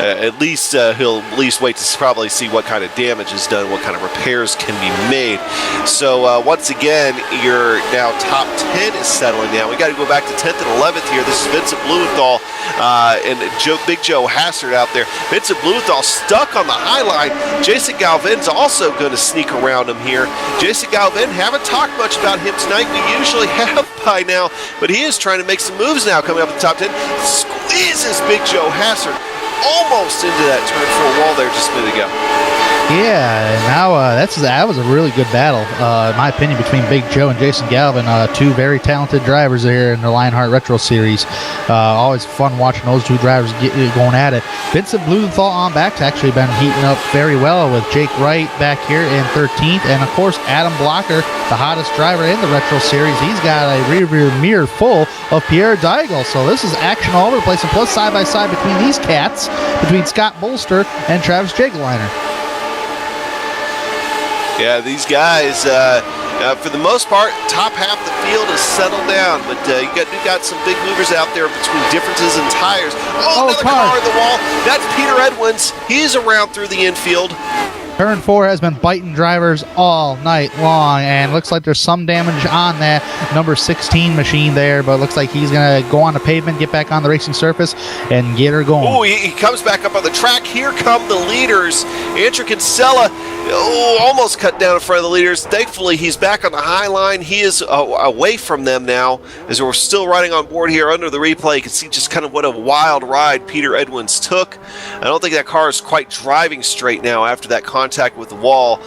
At least he'll at least wait to probably see what kind of damage is done, what kind of repairs can be made. So once again, your now top 10 is settling down. We got to go back to 10th and 11th here. This is Vincent Blumenthal and Big Joe Hassard out there. Vincent Blumenthal stuck on the high line. Jason Galvin's also going to sneak around him here. Jason Galvin, haven't talked much about him tonight. We usually have by now, but he is trying to make some moves now coming up in the top 10. Squeezes Big Joe Hassard almost into that turn for a wall there just a minute ago. Yeah, and now that was a really good battle, in my opinion, between Big Joe and Jason Galvin, 2 very talented drivers here in the Lionheart Retro Series. Always fun watching those 2 drivers going at it. Vincent Blumenthal on back's actually been heating up very well with Jake Wright back here in 13th, and of course Adam Blocker, the hottest driver in the Retro Series. He's got a rear mirror full of Pierre Daigle, so this is action all over the place, and plus side by side between these cats, between Scott Bolster and Travis Jageliner. Yeah, these guys, For the most part, top half of the field is settled down, but you got some big movers out there between differences in tires. Oh, another car in the wall. That's Peter Edwins. He's around through the infield. Turn 4 has been biting drivers all night long, and looks like there's some damage on that number 16 machine there, but it looks like he's going to go on the pavement, get back on the racing surface, and get her going. Oh, he comes back up on the track. Here come the leaders. Andrew Kinsella, almost cut down in front of the leaders. Thankfully, he's back on the high line. He is away from them now, as we're still riding on board here under the replay. You can see just kind of what a wild ride Peter Edwins took. I don't think that car is quite driving straight now after that contact with the wall.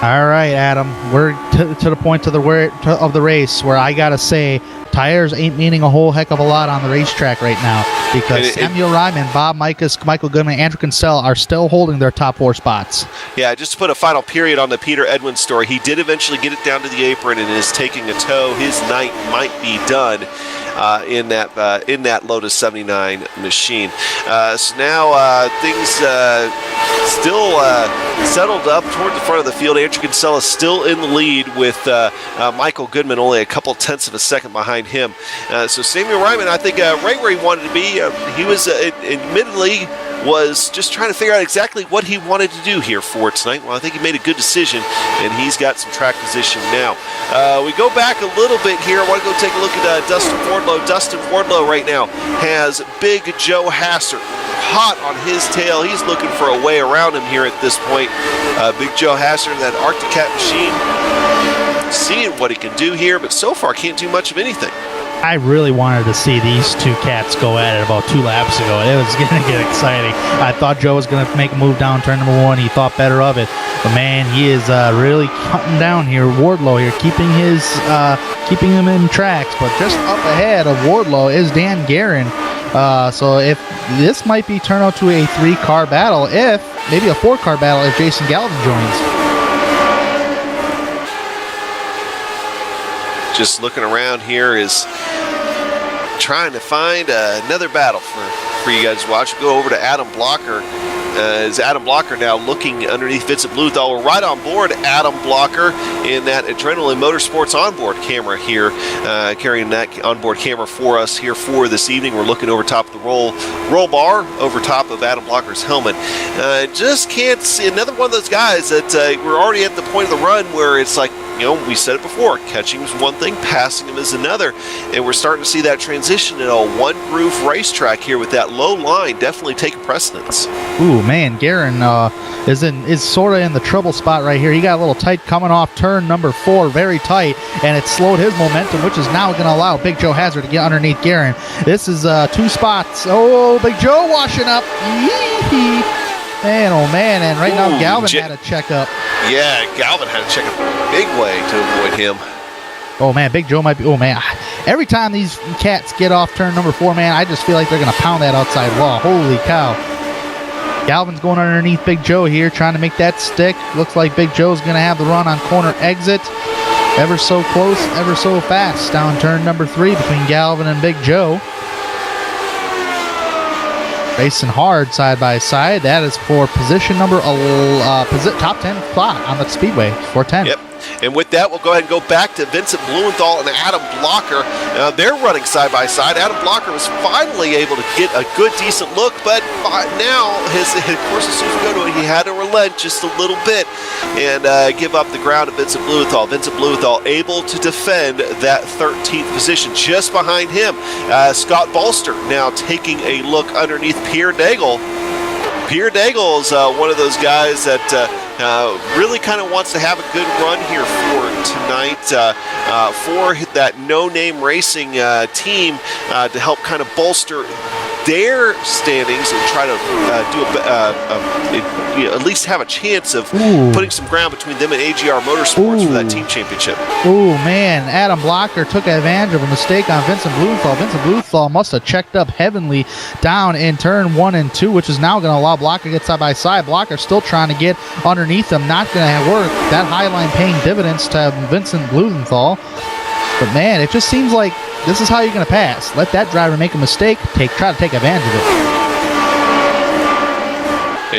All right, Adam, we're to the point of the race where I gotta say tires ain't meaning a whole heck of a lot on the racetrack right now, because Samuel Ryman, Bob Mikas, Michael Goodman, and Andrew Kinsella are still holding their top 4 spots. Yeah, just to put a final period on the Peter Edwins story, he did eventually get it down to the apron and is taking a tow. His night might be done in that Lotus 79 machine. So now things still settled up toward the front of the field. Andrew Kinsella still in the lead with Michael Goodman only a couple tenths of a second behind him. So Samuel Ryman, I think, right where he wanted to be. He was admittedly was just trying to figure out exactly what he wanted to do here for tonight. Well, I think he made a good decision, and he's got some track position now. We go back a little bit here. I want to go take a look at Dustin Wardlow. Dustin Wardlow right now has Big Joe Hassert hot on his tail. He's looking for a way around him here at this point. Big Joe Hassert in that Arctic Cat machine, seeing what he can do here, but so far can't do much of anything. I really wanted to see these two cats go at it about 2 laps ago. It was going to get exciting. I thought Joe was going to make a move down turn number 1. He thought better of it. But man, he is really cutting down here. Wardlow here, keeping him in tracks. But just up ahead of Wardlow is Dan Guerin. So if this might be turn out to a 3-car battle, if maybe a 4-car battle if Jason Galvin joins. Just looking around here is trying to find another battle for you guys to watch. Go over to Adam Blocker. Is Adam Blocker now looking underneath Vincent Blumenthal? We're right on board Adam Blocker in that Adrenaline Motorsports onboard camera here, carrying that onboard camera for us here for this evening. We're looking over top of the roll bar over top of Adam Blocker's helmet. Just can't see another one of those guys that we're already at the point of the run where it's like, you know, we said it before, catching him is one thing, passing him is another, and we're starting to see that transition in a one-groove racetrack here with that low line definitely taking precedence. Ooh, man, Guerin is sort of in the trouble spot right here. He got a little tight coming off turn number 4, very tight, and it slowed his momentum, which is now going to allow Big Joe Hassert to get underneath Guerin. This is 2 spots. Oh, Big Joe washing up. Yee-hee. Man, oh man, and right now Galvin had a checkup. Yeah, Galvin had a checkup big way to avoid him. Oh man, Big Joe might be, oh man. Every time these cats get off turn number 4, man, I just feel like they're going to pound that outside wall. Holy cow. Galvin's going underneath Big Joe here, trying to make that stick. Looks like Big Joe's going to have the run on corner exit. Ever so close, ever so fast. Down turn number 3 between Galvin and Big Joe. Racing hard side by side. That is for position number top 10 spot on the speedway, 410. Yep. And with that, we'll go ahead and go back to Vincent Blumenthal and Adam Blocker. They're running side by side. Adam Blocker was finally able to get a good, decent look, but now, of course, as soon as we go to it, he had to relent just a little bit and give up the ground to Vincent Blumenthal. Vincent Blumenthal able to defend that 13th position. Just behind him, Scott Bolster now taking a look underneath Pierre Daigle. Pierre Daigle is one of those guys that really kind of wants to have a good run here for tonight for that no-name racing team to help kind of bolster their standings and try to at least have a chance of putting some ground between them and AGR Motorsports for that team championship. Oh man, Adam Blocker took advantage of a mistake on Vincent Blumenthal. Vincent Blumenthal must have checked up heavenly down in turn 1 and 2, which is now going to allow Blocker to get side by side. Blocker still trying to get underneath them, not going to work. That high line paying dividends to Vincent Blumenthal. But man, it just seems like this is how you're going to pass. Let that driver make a mistake, try to take advantage of it.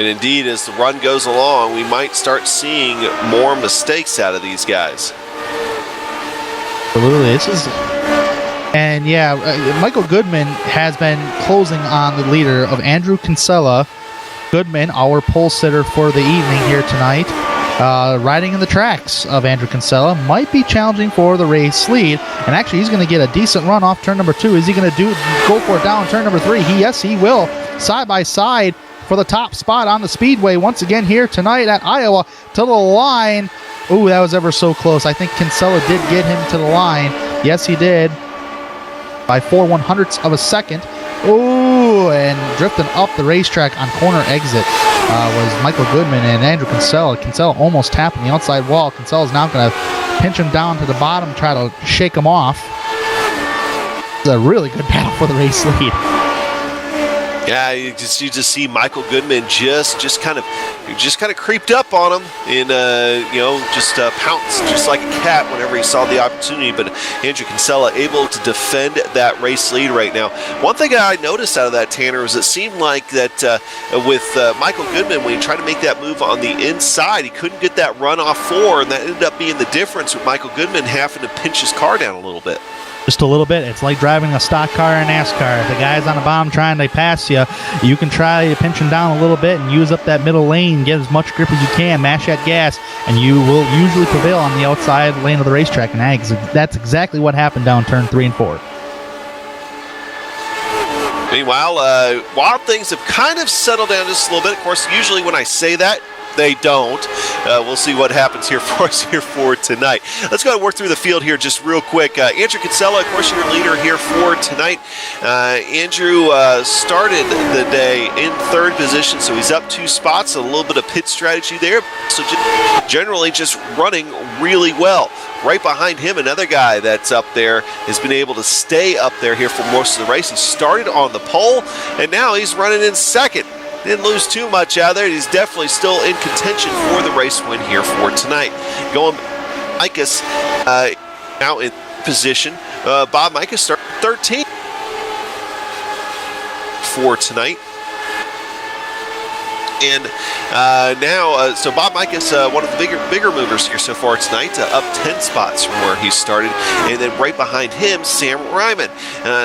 And indeed, as the run goes along, we might start seeing more mistakes out of these guys. Absolutely. And yeah, Michael Goodman has been closing on the leader of Andrew Kinsella. Goodman, our pole sitter for the evening here tonight, riding in the tracks of Andrew Kinsella, might be challenging for the race lead. And actually, he's going to get a decent run off turn number 2. Is he going to go for it down turn number 3? Yes, he will. Side by side for the top spot on the speedway once again here tonight at Iowa to the line. Ooh, that was ever so close. I think Kinsella did get him to the line. Yes, he did. By 4/100ths of a second. Ooh, and drifting up the racetrack on corner exit was Michael Goodman and Andrew Kinsella. Kinsella almost tapping the outside wall. Kinsella's now going to pinch him down to the bottom, try to shake him off. It's a really good battle for the race lead. Yeah, you just see Michael Goodman just kind of creeped up on him and just pounced just like a cat whenever he saw the opportunity. But Andrew Kinsella able to defend that race lead right now. One thing I noticed out of that, Tanner, was it seemed like that with Michael Goodman, when he tried to make that move on the inside, he couldn't get that run off 4, and that ended up being the difference with Michael Goodman having to pinch his car down a little bit. Just a little bit. It's like driving a stock car in NASCAR. If the guy's on the bottom trying to pass you, you can try to pinch him down a little bit and use up that middle lane, get as much grip as you can, mash that gas, and you will usually prevail on the outside lane of the racetrack. And that's exactly what happened down turn 3 and 4. Meanwhile, Wild Things have kind of settled down just a little bit. Of course, usually when I say that, they don't. We'll see what happens here for us here for tonight. Let's go and work through the field here just real quick. Andrew Kinsella, of course, your leader here for tonight. Andrew started the day in 3rd position, so he's up 2 spots. A little bit of pit strategy there. So generally just running really well. Right behind him, another guy that's up there has been able to stay up there here for most of the race. He started on the pole, and now he's running in 2nd. Didn't lose too much out there. He's definitely still in contention for the race win here for tonight. Going Mikas now in position. Bob Mikas started 13th for tonight. And now, so Bob Mikas, one of the bigger movers here so far tonight, up 10 spots from where he started. And then right behind him, Sam Ryman.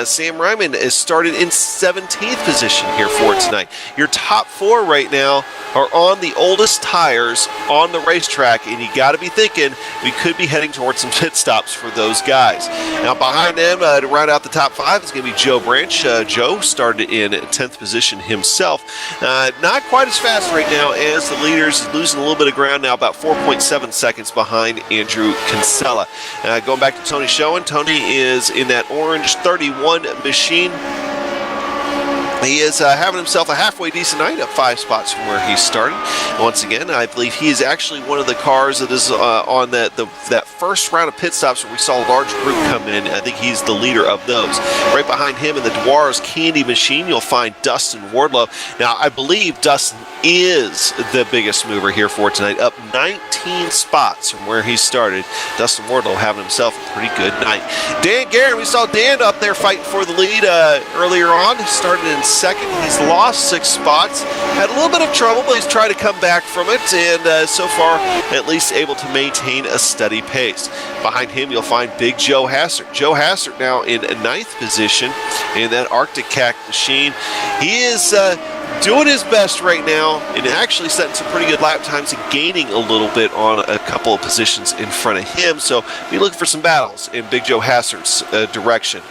Sam Ryman is started in 17th position here for tonight. Your top 4 right now are on the oldest tires on the racetrack, and you got to be thinking we could be heading towards some pit stops for those guys. Now behind them, to round out the top 5, is going to be Joe Branch. Joe started in 10th position himself. Not quite as fast right now as the leaders, losing a little bit of ground now, about 4.7 seconds behind Andrew Kinsella. Going back to Tony Schoen, Tony is in that orange 31 machine. He is having himself a halfway decent night, up 5 spots from where he started. Once again, I believe he is actually one of the cars that is on that first round of pit stops where we saw a large group come in. I think he's the leader of those. Right behind him in the Dwar's Candy Machine, you'll find Dustin Wardlow. Now, I believe Dustin is the biggest mover here for tonight, up 19 spots from where he started. Dustin Wardlow having himself a pretty good night. Dan Guerin, we saw Dan up there fighting for the lead earlier on. He started in 2nd. He's lost 6 spots. Had a little bit of trouble, but he's tried to come back from it, and so far at least able to maintain a steady pace. Behind him, you'll find Big Joe Hassert. Joe Hassert now in 9th position in that Arctic Cat machine. He is doing his best right now and actually setting some pretty good lap times and gaining a little bit on a couple of positions in front of him. So be looking for some battles in Big Joe Hassert's direction.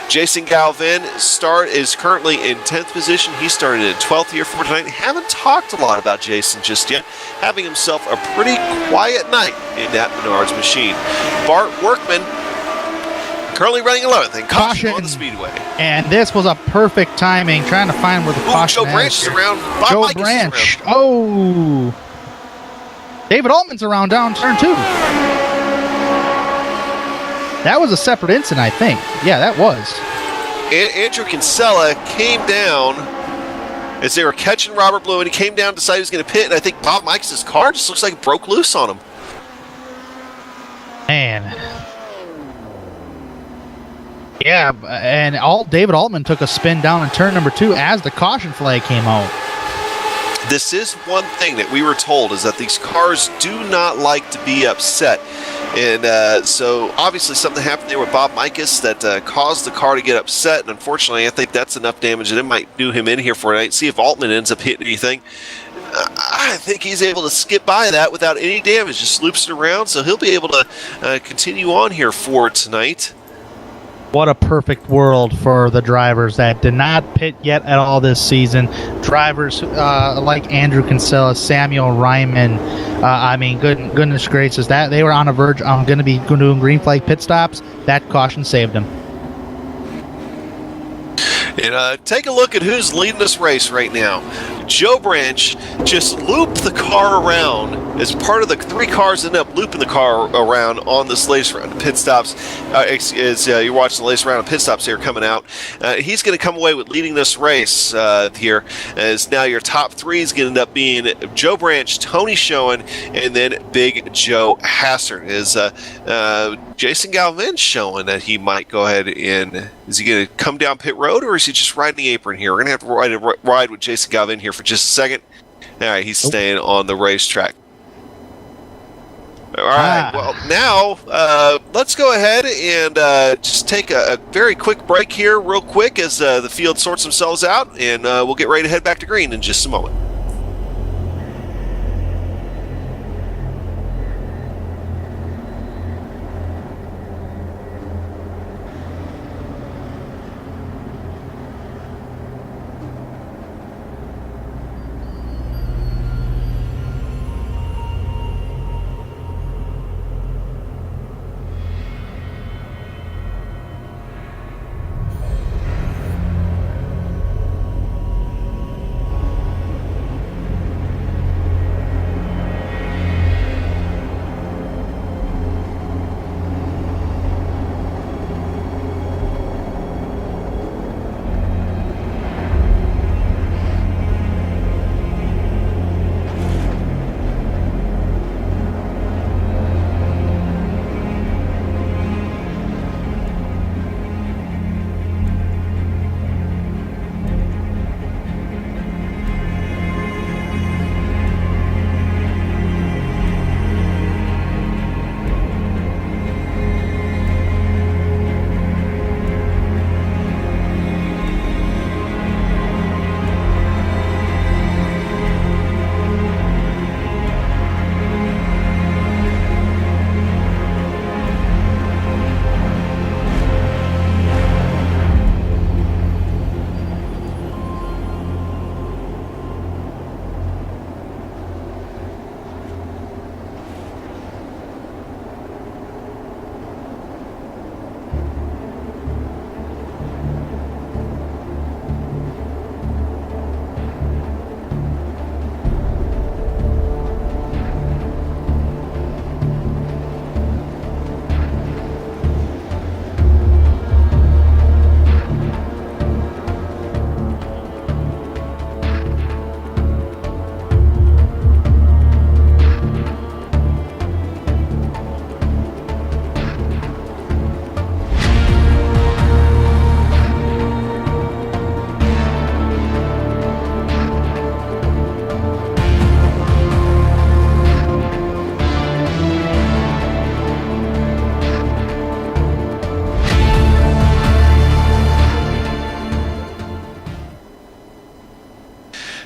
Jason Galvin is currently in 10th position. He started in 12th here for tonight. Haven't talked a lot about Jason just yet. Having himself a pretty quiet night in that Menards machine. Bart Workman currently running 11th and caution on the speedway. And this was a perfect timing, trying to find where the caution Joe Branch is around. Bob Joe Mikas Branch. is around. Oh. David Altman's around down turn 2. That was a separate incident, I think. Yeah, that was. Andrew Kinsella came down as they were catching Robert Blue, and he came down, decided he was going to pit, and I think Bob Mikas' car just looks like it broke loose on him. Man. Yeah, and David Altman took a spin down in turn number 2 as the caution flag came out. this is one thing that we were told, is that these cars do not like to be upset. And so obviously something happened there with Bob Mikus that caused the car to get upset. And unfortunately, I think that's enough damage that it might do him in here for tonight. See if Altman ends up hitting anything. I think he's able to skip by that without any damage. Just loops it around, so he'll be able to continue on here for tonight. What a perfect world for the drivers that did not pit yet at all this season. Drivers like Andrew Kinsella, Samuel Ryman. I mean, goodness gracious, that they were on a verge on going to be doing green flag pit stops. That caution saved them. And take a look at who's leading this race right now. Joe Branch just looped the car around as part of the three cars that end up looping the car around on this latest round of pit stops. As you're watching the latest round of pit stops here coming out, he's going to come away with leading this race here. As now your top three is going to end up being Joe Branch, Tony Schoen, and then Big Joe Hassert. Is Jason Galvin showing that he might go ahead and is he going to come down pit road, or is he just riding the apron here? We're going to have to ride with Jason Galvin here for just a second. All right, he's staying on the racetrack. All right, well, now let's go ahead and just take a very quick break here real quick as the field sorts themselves out, and we'll get ready to head back to green in just a moment.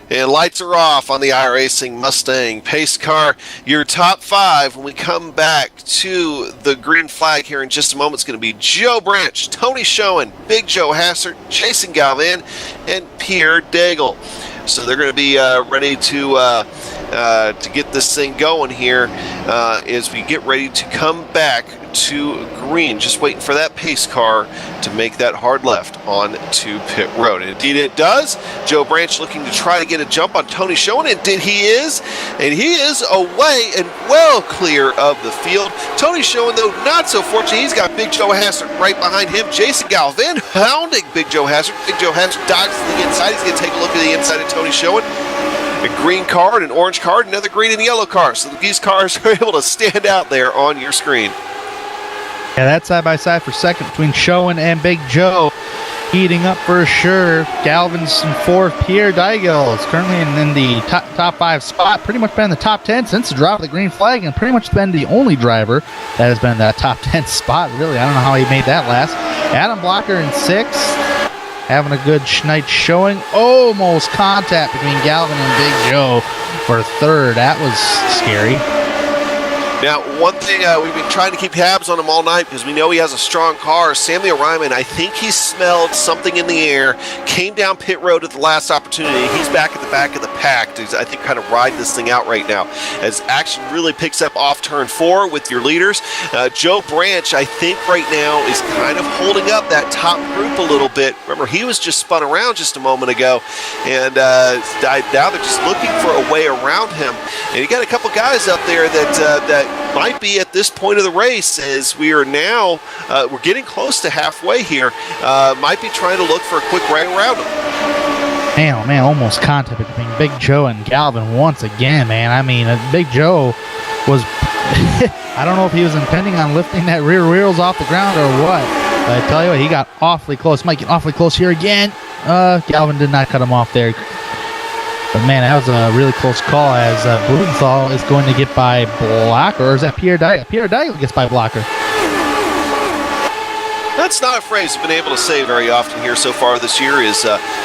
And lights are off on the iRacing Mustang Pace Car. Your top five when we come back to the green flag here in just a moment is going to be Joe Branch, Tony Schoen, Big Joe Hassert, Jason Galvin, and Pierre Daigle. So they're going to be ready to get this thing going here as we get ready to come back to green. Just waiting for that pace car to make that hard left on to pit road. And indeed it does. Joe Branch looking to try to get a jump on Tony Schoen. Indeed he is. And he is away and well clear of the field. Tony Schoen, though, not so fortunate. He's got Big Joe Hassert right behind him. Jason Galvin hounding Big Joe Hassert. Big Joe Hassert dives to the inside. He's going to take a look at the inside of Tony Schoen. A green card, an orange card, another green and yellow car. So these cars are able to stand out there on your screen. Yeah, that's side by side for second between Schoen and Big Joe. heating up for sure. Galvin's in fourth. Pierre Daigle is currently in the top 5 spot. Pretty much been in the top 10 since the drop of the green flag, and pretty much been the only driver that has been in that top 10 spot. Really, I don't know how he made that last. Adam Blocker in 6th. Having a good night showing. Almost contact between Galvin and Big Joe for 3rd. That was scary. Now, one thing we've been trying to keep tabs on him all night because we know he has a strong car. Samuel Ryman, I think he smelled something in the air, came down pit road at the last opportunity. He's back at the back of the pack to, I think, kind of ride this thing out right now as action really picks up off turn 4 with your leaders. Joe Branch, I think right now is kind of holding up that top group a little bit. Remember, he was just spun around just a moment ago, and now they're just looking for a way around him. And you got a couple guys up there that might be at this point of the race, as we are now we're getting close to halfway here, might be trying to look for a quick right around him. Man, oh man, almost contact between Big Joe and Galvin once again, man. I mean, Big Joe was I don't know if he was intending on lifting that rear wheels off the ground or what, but I tell you what, he got awfully close. Might get awfully close here again. Galvin did not cut him off there. But man, that was a really close call, as Blumenthal is going to get by Blocker, or is that Pierre Daigle? Pierre Daigle gets by Blocker. That's not a phrase we've been able to say very often here so far this year, is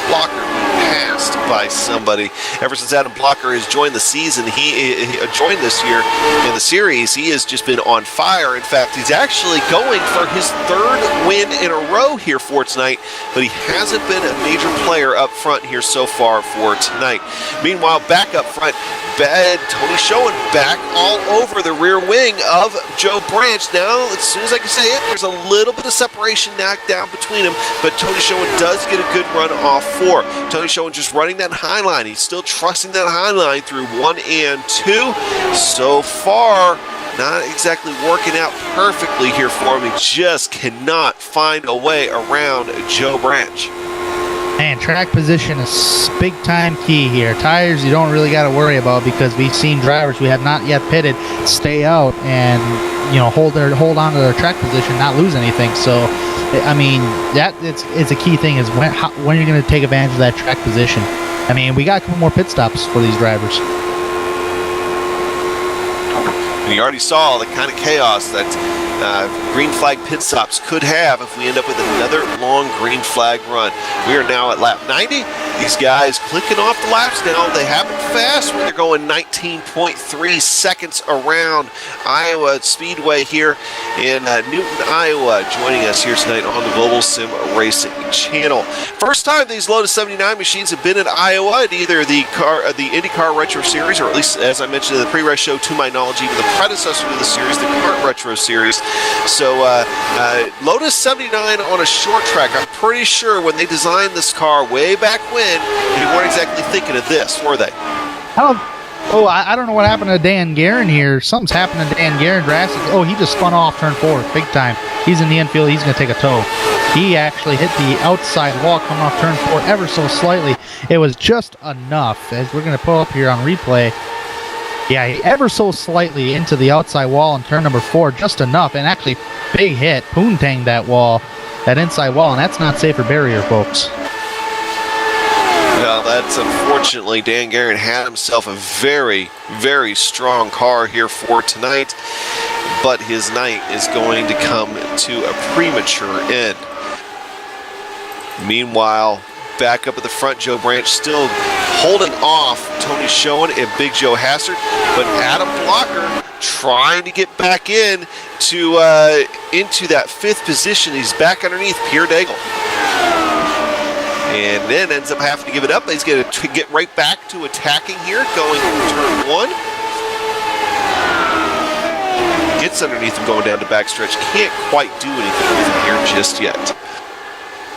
Blocker passed by somebody. Ever since Adam Blocker has joined the season, he joined this year in the series, he has just been on fire. In fact, he's actually going for his 3rd win in a row here for tonight, but he hasn't been a major player up front here so far for tonight. Meanwhile, back up front, Tony Schoen back all over the rear wing of Joe Branch. Now, as soon as I can say it, there's a little bit of separation knocked down between them, but Tony Schoen does get a good run off 4. Tony Schoen just running that high line. He's still trusting that high line through 1 and 2. So far, not exactly working out perfectly here for him. He just cannot find a way around Joe Branch. Man, track position is big time key here. Tires you don't really got to worry about, because we've seen drivers who have not yet pitted stay out and hold on to their track position, not lose anything. So I mean, that it's a key thing, is when you're going to take advantage of that track position. I mean, we got a couple more pit stops for these drivers. And you already saw the kind of chaos that green flag pit stops could have if we end up with another long green flag run. We are now at lap 90. These guys clicking off the laps now. They happen fast when they're going 19.3 seconds around Iowa Speedway here in Newton, Iowa. Joining us here tonight on the Global Sim Racing Channel. First time these Lotus 79 machines have been in Iowa at either the IndyCar Retro Series, or at least, as I mentioned in the pre-race show, to my knowledge, even the predecessor to the series, the Kart Retro Series. So Lotus 79 on a short track. I'm pretty sure when they designed this car way back when, they weren't exactly thinking of this, were they? I don't know what happened to Dan Guerin here. Something's happened to Dan Guerin drastically. Oh, he just spun off turn 4 big time. He's in the infield. He's going to take a tow. He actually hit the outside wall coming off turn 4 ever so slightly. It was just enough, as we're going to pull up here on replay. Yeah, ever so slightly into the outside wall in turn number 4, just enough, and actually big hit, poontanged that wall, that inside wall, and that's not safe for barrier, folks. Well, that's unfortunately, Dan Guerin had himself a very, very strong car here for tonight, but his night is going to come to a premature end. Meanwhile, back up at the front, Joe Branch still holding off Tony Schoen and Big Joe Hassard, but Adam Blocker trying to get back into that 5th position. He's back underneath Pierre Daigle, and then ends up having to give it up. He's going to get right back to attacking here, going through turn 1. Gets underneath him going down to backstretch. Can't quite do anything with him here just yet.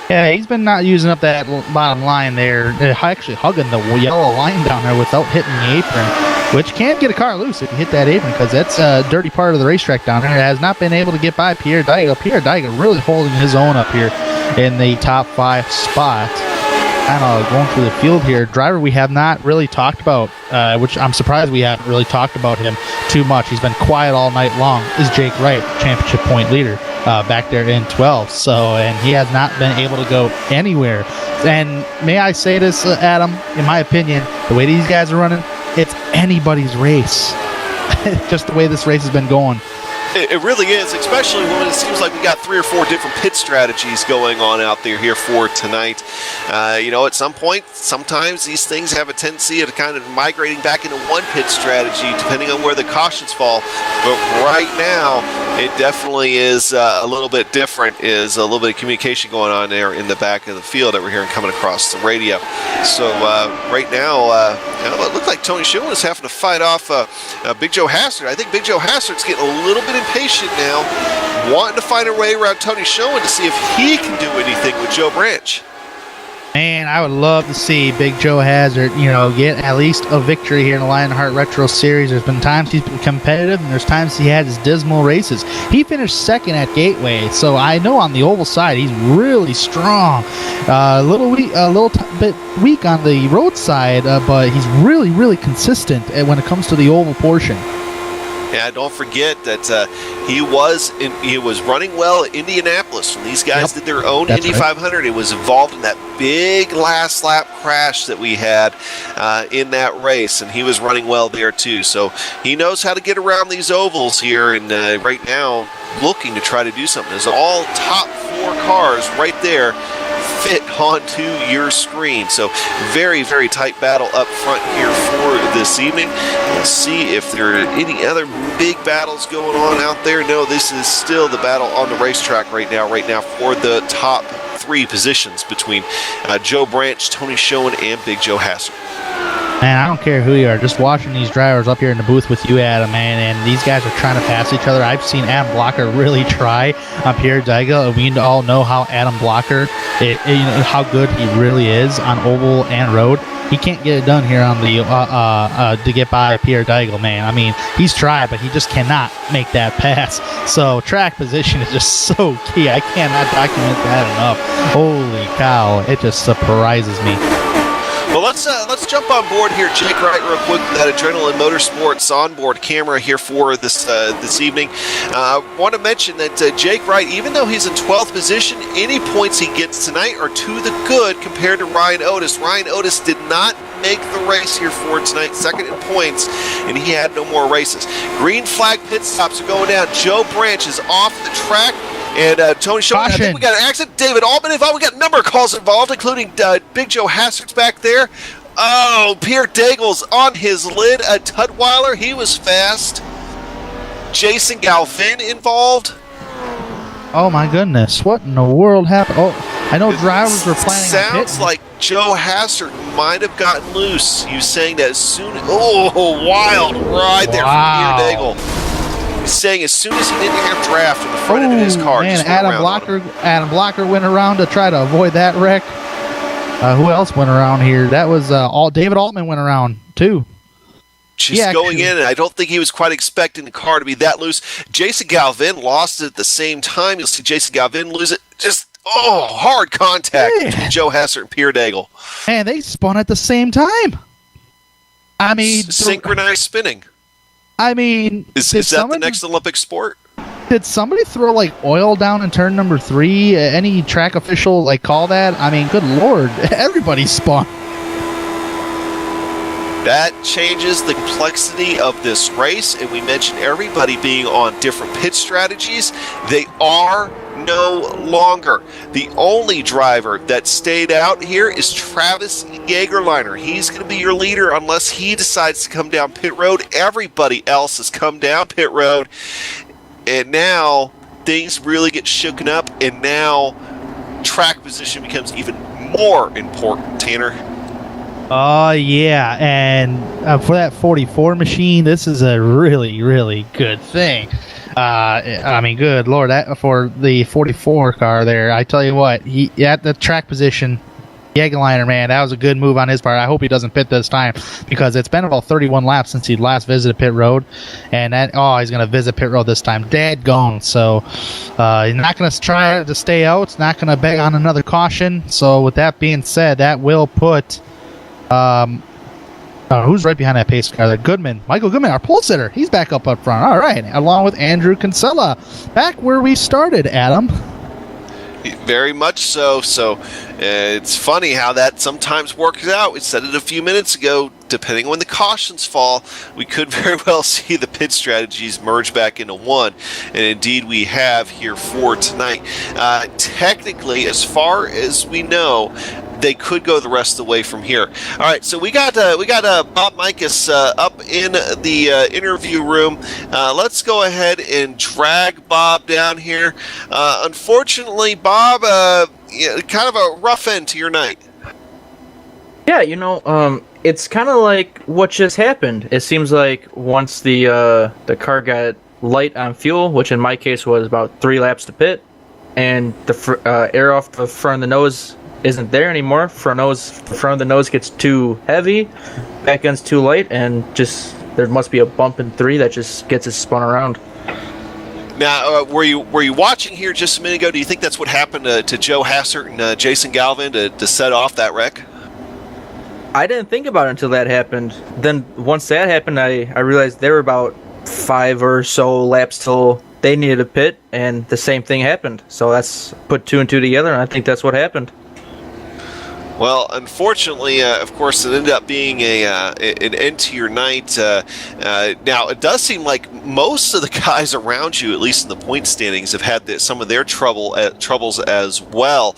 Yeah, he's been not using up that bottom line there. Actually hugging the yellow line down there without hitting the apron, which can get a car loose if you hit that apron, because that's a dirty part of the racetrack down there. It has not been able to get by Pierre Daigle. Pierre Daigle really holding his own up here in the top 5 spot. kind of going through the field here. Driver we have not really talked about, which I'm surprised we haven't really talked about him too much. He's been quiet all night long, is Jake Wright, championship point leader back there in 12. So, and he has not been able to go anywhere. And may I say this, Adam, in my opinion, the way these guys are running, it's anybody's race. Just the way this race has been going. It really is, especially when it seems like we got 3 or 4 different pit strategies going on out there here for tonight. At some point, sometimes these things have a tendency of kind of migrating back into one pit strategy, depending on where the cautions fall. But right now, it definitely is a little bit different. Is a little bit of communication going on there in the back of the field that we're hearing coming across the radio. So right now, it looked like Tony Schumann is having to fight off Big Joe Hassard. I think Big Joe Hassard's getting a little bit impatient now, wanting to find a way around Tony Schumann to see if he can do anything with Joe Branch. Man, I would love to see Big Joe Hassard, get at least a victory here in the Lionheart Retro Series. There's been times he's been competitive, and there's times he had his dismal races. He finished second at Gateway, so I know on the oval side he's really strong. A little bit weak on the road side, but he's really, really consistent when it comes to the oval portion. Yeah, don't forget that he was running well at Indianapolis when these guys did their own Indy 500. He was involved in that big last lap crash that we had in that race, and he was running well there too. So he knows how to get around these ovals here, and right now looking to try to do something. There's all top 4 cars right there fit onto your screen. So very, very tight battle up front here for this evening. We'll see if there are any other big battles going on out there. No, this is still the battle on the racetrack right now for the top 3 positions between Joe Branch, Tony Schoen, and Big Joe Hassard. Man, I don't care who you are. Just watching these drivers up here in the booth with you, Adam, man, and these guys are trying to pass each other. I've seen Adam Blocker really try on Pierre Deigel, and we all know how Adam Blocker, how good he really is on oval and road. He can't get it done here on the to get by Pierre Deigel, man. I mean, he's tried, but he just cannot make that pass. So track position is just so key. I cannot document that enough. Holy cow! It just surprises me. Well, let's jump on board here, Jake Wright, real quick with that Adrenaline Motorsports onboard camera here for this evening. I want to mention that Jake Wright, even though he's in 12th position, any points he gets tonight are to the good compared to Ryan Otis. Ryan Otis did not make the race here for tonight, second in points, and he had no more races. Green flag pit stops are going down. Joe Branch is off the track. And Tony Schoen, I think we got an accident. David Altman involved. We got a number of calls involved, including Big Joe Hassard's back there. Oh, Pierre Daigel's on his lid. Tudweiler, he was fast. Jason Galvin involved. Oh, my goodness. What in the world happened? Oh, I know drivers were planning on hitting. Sounds like Joe Hassard might have gotten loose. He was saying that as soon as... Oh, wild ride there from Pierre Daigel. Saying as soon as he didn't have draft in the front end of his car, man, Adam Blocker went around to try to avoid that wreck. Who else went around here? That was David Altman went around too. Just going in, and I don't think he was quite expecting the car to be that loose. Jason Galvin lost it at the same time. You'll see Jason Galvin lose it. Just hard contact between Joe Hassard and Pierre Deigel. And they spun at the same time. I mean, synchronized spinning. I mean, is that the next Olympic sport? Did somebody throw oil down in turn number 3? Any track official call that? I mean, good Lord, everybody spun. That changes the complexity of this race, and we mentioned everybody being on different pit strategies. They are no longer. The only driver that stayed out here is Travis Jagerliner. He's going to be your leader unless he decides to come down pit road. Everybody else has come down pit road, and now things really get shooken up, and now track position becomes even more important, Tanner. Oh, yeah, and for that 44 machine, this is a really, really good thing. I mean, good Lord, for the 44 car there, I tell you what, at the track position, Jägerliner, man, that was a good move on his part. I hope he doesn't pit this time because it's been about 31 laps since he last visited pit road, and he's going to visit pit road this time. Dadgone. So he's not going to try to stay out. He's not going to beg on another caution. So with that being said, that will put who's right behind that pace car there? Goodman. Michael Goodman, our pole sitter. He's back up front. All right, along with Andrew Kinsella. Back where we started, Adam. Very much so. So it's funny how that sometimes works out. We said it a few minutes ago. Depending on when the cautions fall, we could very well see the pit strategies merge back into one. And indeed we have here for tonight. Technically, as far as we know, they could go the rest of the way from here. All right, so we got Bob Mikus up in the interview room. Let's go ahead and drag Bob down here. Unfortunately, Bob, kind of a rough end to your night. Yeah, it's kind of like what just happened. It seems like once the car got light on fuel, which in my case was about 3 laps to pit, and the air off the front of the nose isn't there anymore. Front of the nose gets too heavy, back end's too light, and just there must be a bump in 3 that just gets it spun around. Now, were you watching here just a minute ago? Do you think that's what happened to Joe Hassert and Jason Galvin to set off that wreck? I didn't think about it until that happened. Then once that happened, I realized there were about 5 or so laps till they needed a pit, and the same thing happened. So that's put 2 and 2 together, and I think that's what happened. Well, unfortunately, of course, it ended up being an end to your night. Now, it does seem like most of the guys around you, at least in the point standings, have had some of their troubles as well.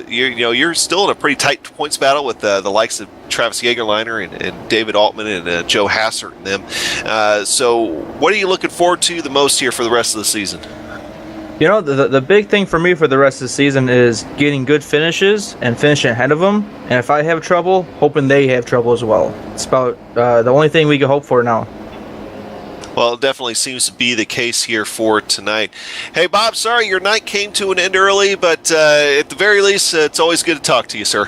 You're still in a pretty tight points battle with the likes of Travis Jägerliner and David Altman and Joe Hassert and them. So what are you looking forward to the most here for the rest of the season? The big thing for me for the rest of the season is getting good finishes and finishing ahead of them. And if I have trouble, hoping they have trouble as well. It's about the only thing we can hope for now. Well, it definitely seems to be the case here for tonight. Hey, Bob, sorry your night came to an end early, but at the very least, it's always good to talk to you, sir.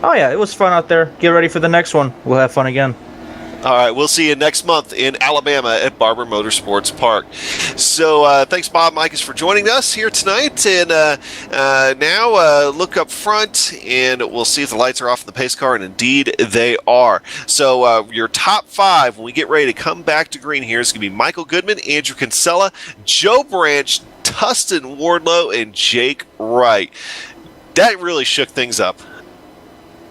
Oh, yeah, it was fun out there. Get ready for the next one. We'll have fun again. All right, we'll see you next month in Alabama at Barber Motorsports Park. So thanks, Bob Mikus, for joining us here tonight. And now look up front, and we'll see if the lights are off in the pace car, and indeed they are. So your top 5, when we get ready to come back to green here, is going to be Michael Goodman, Andrew Kinsella, Joe Branch, Tustin Wardlow, and Jake Wright. That really shook things up.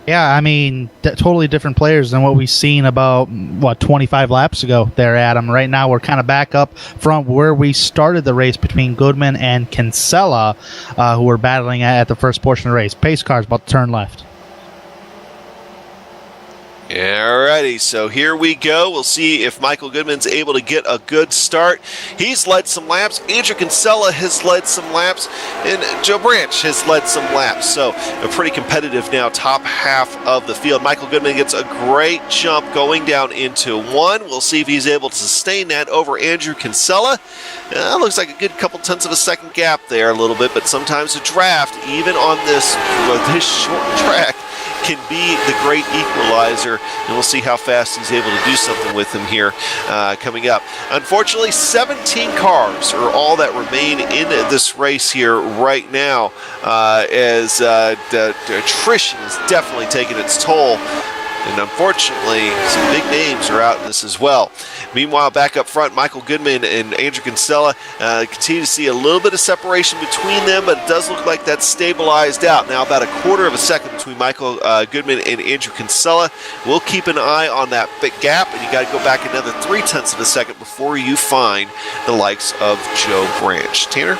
Yeah, I mean, totally different players than what we've seen about, 25 laps ago there, Adam. Right now, we're kind of back up from where we started the race between Goodman and Kinsella, who were battling at the first portion of the race. Pace car's about to turn left. Alrighty, so here we go. We'll see if Michael Goodman's able to get a good start. He's led some laps. Andrew Kinsella has led some laps. And Joe Branch has led some laps. So a pretty competitive now top half of the field. Michael Goodman gets a great jump going down into 1. We'll see if he's able to sustain that over Andrew Kinsella. Looks like a good couple tenths of a second gap there a little bit, but sometimes a draft, even on this short track, can be the great equalizer, and we'll see how fast he's able to do something with him here coming up. Unfortunately, 17 cars are all that remain in this race here right now, as the attrition is definitely taking its toll. And unfortunately, some big names are out in this as well. Meanwhile, back up front, Michael Goodman and Andrew Kinsella continue to see a little bit of separation between them, but it does look like that's stabilized out. Now about a quarter of a second between Michael Goodman and Andrew Kinsella. We'll keep an eye on that big gap, and you got to go back another 0.3 of a second before you find the likes of Joe Branch. Tanner?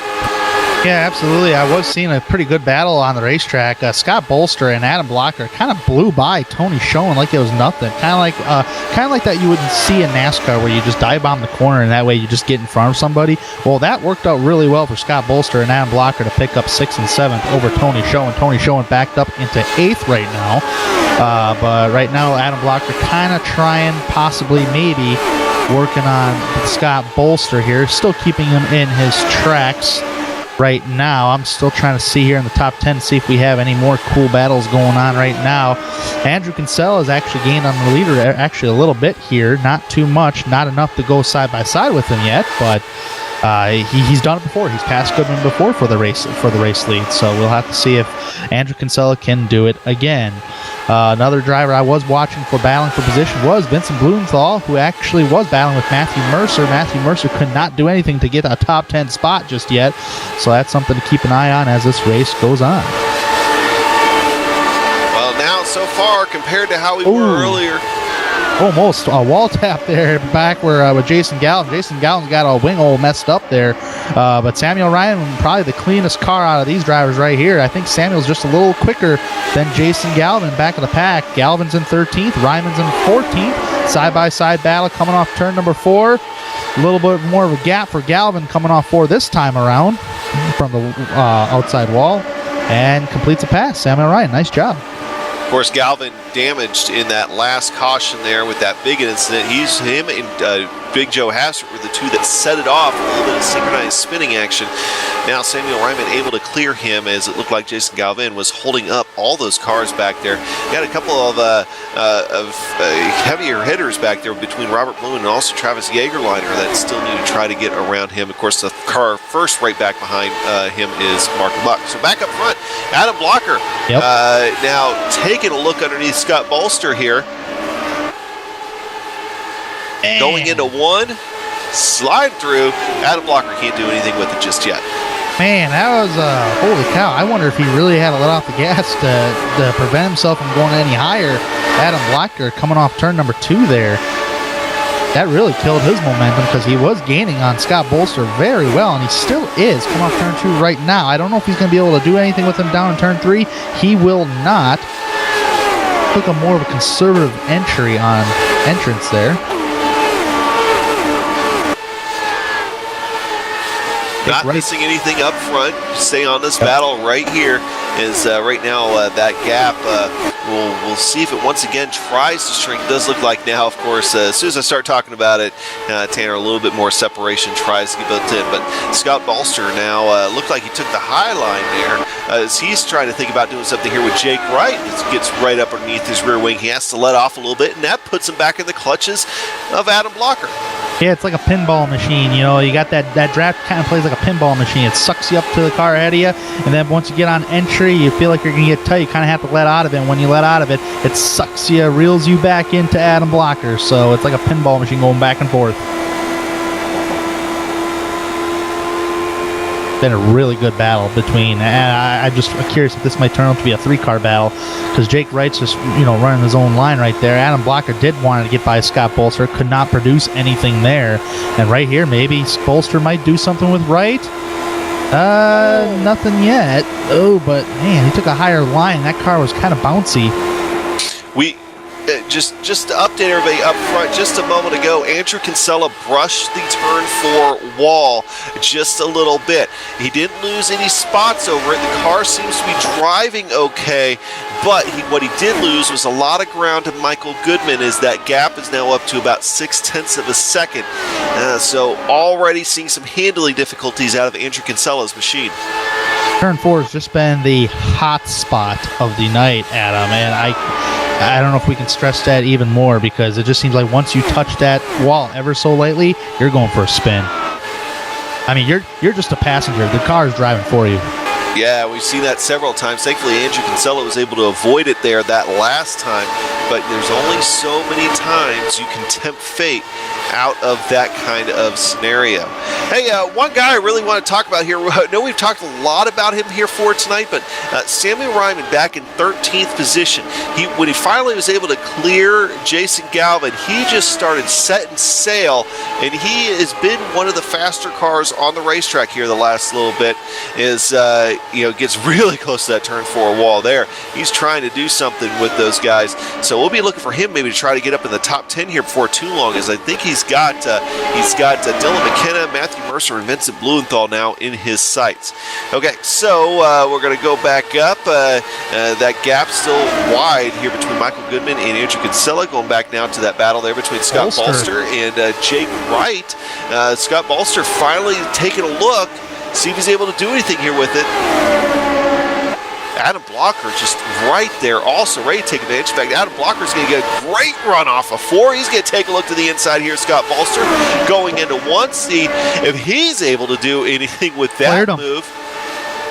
Yeah, absolutely. I was seeing a pretty good battle on the racetrack. Scott Bolster and Adam Blocker kind of blew by Tony Schoen like it was nothing. Kind of like that you wouldn't see in NASCAR where you just dive bomb the corner and that way you just get in front of somebody. Well, that worked out really well for Scott Bolster and Adam Blocker to pick up 6th and 7th over Tony Schoen. Tony Schoen backed up into 8th right now. But right now, Adam Blocker kind of trying, possibly, maybe, working on Scott Bolster here. Still keeping him in his tracks. right now. I'm still trying to see here in the top 10, see if we have any more cool battles going on right now. Andrew Kinsella has actually gained on the leader actually a little bit here. Not too much, not enough to go side by side with him yet, but he's done it before. He's passed Goodman before for the race lead, so we'll have to see if Andrew Kinsella can do it again. Another driver I was watching for battling for position was Vincent Blumenthal, who actually was battling with Matthew Mercer. Matthew Mercer could not do anything to get a top 10 spot just yet, so that's something to keep an eye on as this race goes on. Well, now so far compared to how we were earlier. Almost a wall tap there back where with Jason Galvin. Jason Galvin's got a wing hole messed up there. But Samuel Ryan, probably the cleanest car out of these drivers right here. I think Samuel's just a little quicker than Jason Galvin back of the pack. Galvin's in 13th, Ryman's in 14th. Side-by-side battle coming off turn number 4. A little bit more of a gap for Galvin coming off 4 this time around from the outside wall. And completes a pass. Samuel Ryan, nice job. Of course, Galvin damaged in that last caution there with that big incident. Him and Big Joe Hassert were the two that set it off, a little bit of synchronized spinning action. Now Samuel Ryman able to clear him as it looked like Jason Galvin was holding up all those cars back there. Got a couple of heavier hitters back there between Robert Bloom and also Travis Jaegerliner that still need to try to get around him. Of course, the car first right back behind him is Mark Buck. So back up front, Adam Blocker. Yep. Now taking a look underneath Scott Bolster here. Going into 1, slide through. Adam Blocker can't do anything with it just yet. Man, that was, holy cow. I wonder if he really had to let off the gas to prevent himself from going any higher. Adam Blocker coming off turn number 2 there. That really killed his momentum because he was gaining on Scott Bolster very well, and he still is coming off turn 2 right now. I don't know if he's going to be able to do anything with him down in turn 3. He will not. Took a more of a conservative entrance there. Not missing anything up front. Stay on this battle right here. Is right now that gap. We'll see if it once again tries to shrink. It does look like now, of course, as soon as I start talking about it, Tanner, a little bit more separation tries to get built in. But Scott Bolster now looked like he took the high line there. As he's trying to think about doing something here with Jake Wright. It gets right up underneath his rear wing. He has to let off a little bit, and that puts him back in the clutches of Adam Blocker. Yeah, it's like a pinball machine, you know. You got that draft kind of plays like a pinball machine. It sucks you up to the car ahead of you, and then once you get on entry, you feel like you're going to get tight. You kind of have to let out of it, and when you let out of it, it sucks you, reels you back into Adam Blocker. So it's like a pinball machine going back and forth. Been a really good battle between, and I'm just curious if this might turn out to be a 3-car battle, because Jake Wright's just running his own line right there. Adam Blocker did want to get by Scott Bolster, could not produce anything there, and right here maybe Bolster might do something with Wright. Nothing yet. Oh, but man, he took a higher line. That car was kind of bouncy. We just to update everybody up front, just a moment ago, Andrew Kinsella brushed the turn 4 wall just a little bit. He didn't lose any spots over it. The car seems to be driving okay, but what he did lose was a lot of ground to Michael Goodman, as that gap is now up to about 0.6 of a second. So already seeing some handling difficulties out of Andrew Kinsella's machine. Turn 4 has just been the hot spot of the night, Adam, and I don't know if we can stress that even more, because it just seems like once you touch that wall ever so lightly, you're going for a spin. I mean, you're just a passenger. The car is driving for you. Yeah, we've seen that several times. Thankfully, Andrew Kinsella was able to avoid it there that last time, but there's only so many times you can tempt fate out of that kind of scenario. Hey, one guy I really want to talk about here, I know we've talked a lot about him here for tonight, but Samuel Ryman back in 13th position. When he finally was able to clear Jason Galvin, he just started setting sail, and he has been one of the faster cars on the racetrack here the last little bit. Gets really close to that turn 4 wall there. He's trying to do something with those guys, so we'll be looking for him maybe to try to get up in the top 10 here before too long, as I think he's got Dylan McKenna, Matthew Mercer, and Vincent Blumenthal now in his sights. Okay, so we're going to go back up. That gap still wide here between Michael Goodman and Andrew Kinsella, going back now to that battle there between Scott Bolster and Jake Wright. Scott Bolster finally taking a look, See if he's able to do anything here with it. Adam Blocker just right there, also ready to take advantage. In fact, Adam Blocker's going to get a great run off of 4. He's going to take a look to the inside here. Scott Bolster going into 1. See if he's able to do anything with that move.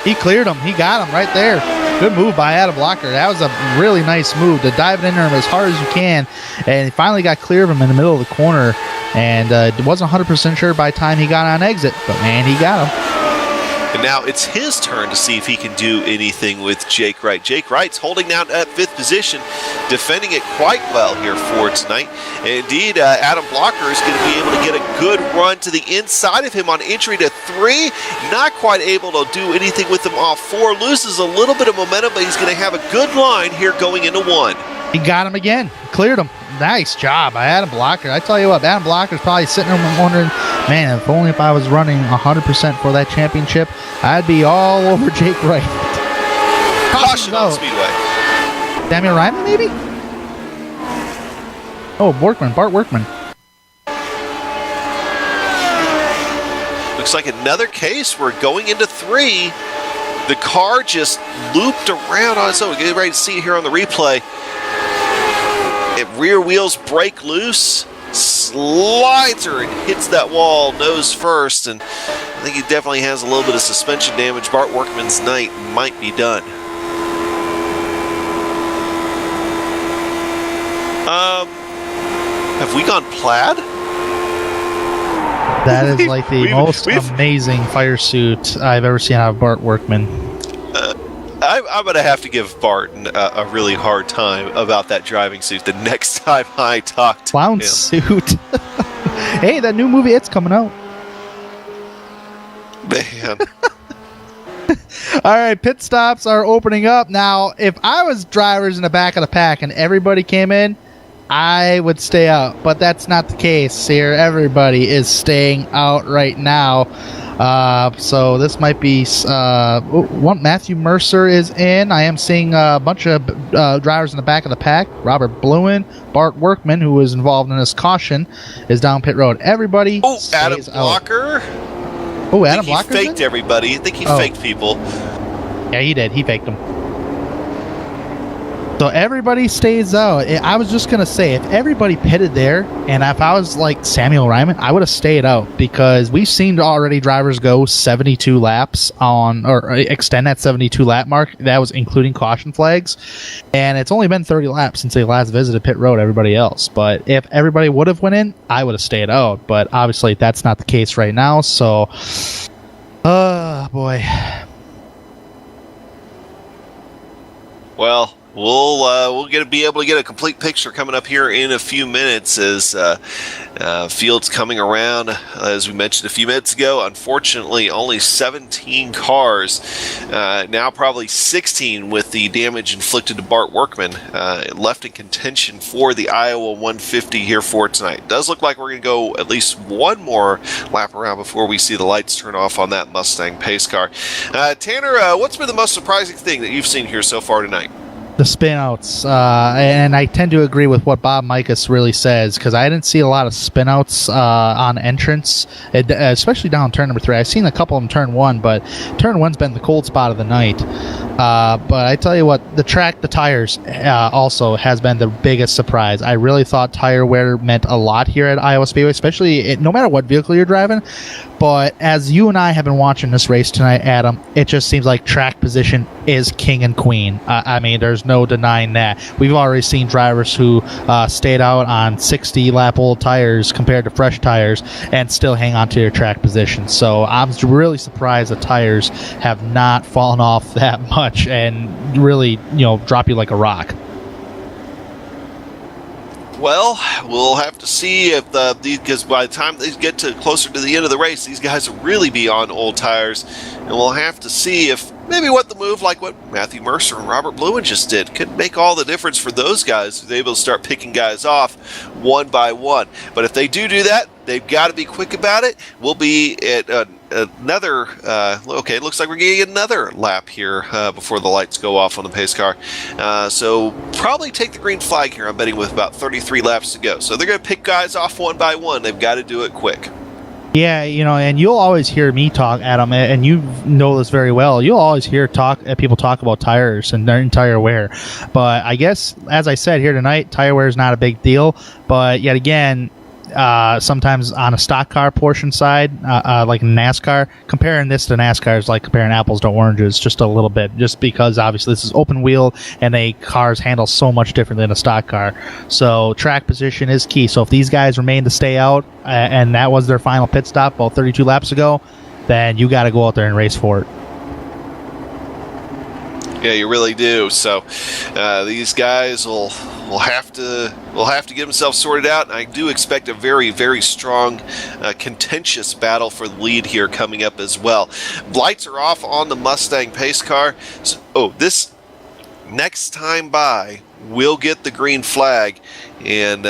He cleared him. He got him right there. Good move by Adam Blocker. That was a really nice move to dive it in there as hard as you can. And he finally got clear of him in the middle of the corner. And wasn't 100% sure by the time he got on exit. But, man, he got him. And now it's his turn to see if he can do anything with Jake Wright. Jake Wright's holding down at 5th position, defending it quite well here for tonight. And indeed, Adam Blocker is going to be able to get a good run to the inside of him on entry to 3. Not quite able to do anything with him off 4. Loses a little bit of momentum, but he's going to have a good line here going into 1. He got him again. Cleared him. Nice job by Adam Blocker. I tell you what, Adam Blocker's probably sitting there wondering, man, if I was running 100% for that championship, I'd be all over Jake Wright. Caution on Speedway. Samuel Ryman, maybe? Oh, Bart Workman. Looks like another case. We're going into 3. The car just looped around on its own. Get ready to see it here on the replay. Rear wheels break loose, slides her and hits that wall nose first, and I think he definitely has a little bit of suspension damage. Bart Workman's night might be done. Have we gone plaid? That is like the most amazing fire suit I've ever seen out of Bart Workman. I'm going to have to give Barton a really hard time about that driving suit the next time I talk to Clown him. Suit. Hey, that new movie, it's coming out. Man. All right, pit stops are opening up. Now, if I was drivers in the back of the pack and everybody came in, I would stay out. But that's not the case here. Everybody is staying out right now. So this might be Matthew Mercer is in. I am seeing a bunch of drivers in the back of the pack. Robert Bluen, Bart Workman, who was involved in this caution, is down pit road. Everybody stays Adam Blocker. Oh, Adam Blocker faked everybody. I think he faked people. Yeah, he did. He faked them. So everybody stays out. I was just going to say, if everybody pitted there, and if I was like Samuel Ryman, I would have stayed out, because we've seen already drivers go 72 laps or extend that 72 lap mark. That was including caution flags. And it's only been 30 laps since they last visited pit road, everybody else. But if everybody would have went in, I would have stayed out. But obviously that's not the case right now. So, boy. Well, we'll be able to get a complete picture coming up here in a few minutes as field's coming around. As we mentioned a few minutes ago, unfortunately, only 17 cars, now probably 16 with the damage inflicted to Bart Workman, left in contention for the Iowa 150 here for tonight. Does look like we're going to go at least one more lap around before we see the lights turn off on that Mustang pace car. Tanner, what's been the most surprising thing that you've seen here so far tonight? The spinouts, and I tend to agree with what Bob Mikas really says, because I didn't see a lot of spinouts on entrance, especially down turn number 3. I've seen a couple of them turn 1, but turn 1's been the cold spot of the night. But I tell you what, the tires also has been the biggest surprise. I really thought tire wear meant a lot here at Iowa Speedway, especially no matter what vehicle you're driving. But as you and I have been watching this race tonight, Adam, it just seems like track position is king and queen. I mean, there's no denying that. We've already seen drivers who stayed out on 60-lap-old tires compared to fresh tires and still hang on to their track position. So I'm really surprised the tires have not fallen off that much and really, drop you like a rock. Well, we'll have to see if because by the time they get closer to the end of the race, these guys will really be on old tires, and we'll have to see if maybe what the move, like what Matthew Mercer and Robert Bluen just did, could make all the difference for those guys who's able to start picking guys off one by one. But if they do that, they've got to be quick about it. We'll be at another, it looks like we're getting another lap here before the lights go off on the pace car. So probably take the green flag here, I'm betting, with about 33 laps to go. So they're going to pick guys off one by one. They've got to do it quick. Yeah, and you'll always hear me talk, Adam, and you know this very well. You'll always hear people talk about tires and their tire wear. But I guess, as I said here tonight, tire wear is not a big deal. But yet again, sometimes on a stock car portion side, like NASCAR, comparing this to NASCAR is like comparing apples to oranges just a little bit, just because obviously this is open wheel and cars handle so much different than a stock car. So track position is key. So if these guys remain to stay out and that was their final pit stop about 32 laps ago, then you got to go out there and race for it. Yeah, you really do. So these guys will have to get themselves sorted out. And I do expect a very, very strong, contentious battle for the lead here coming up as well. Lights are off on the Mustang pace car. So, this next time by, we'll get the green flag, and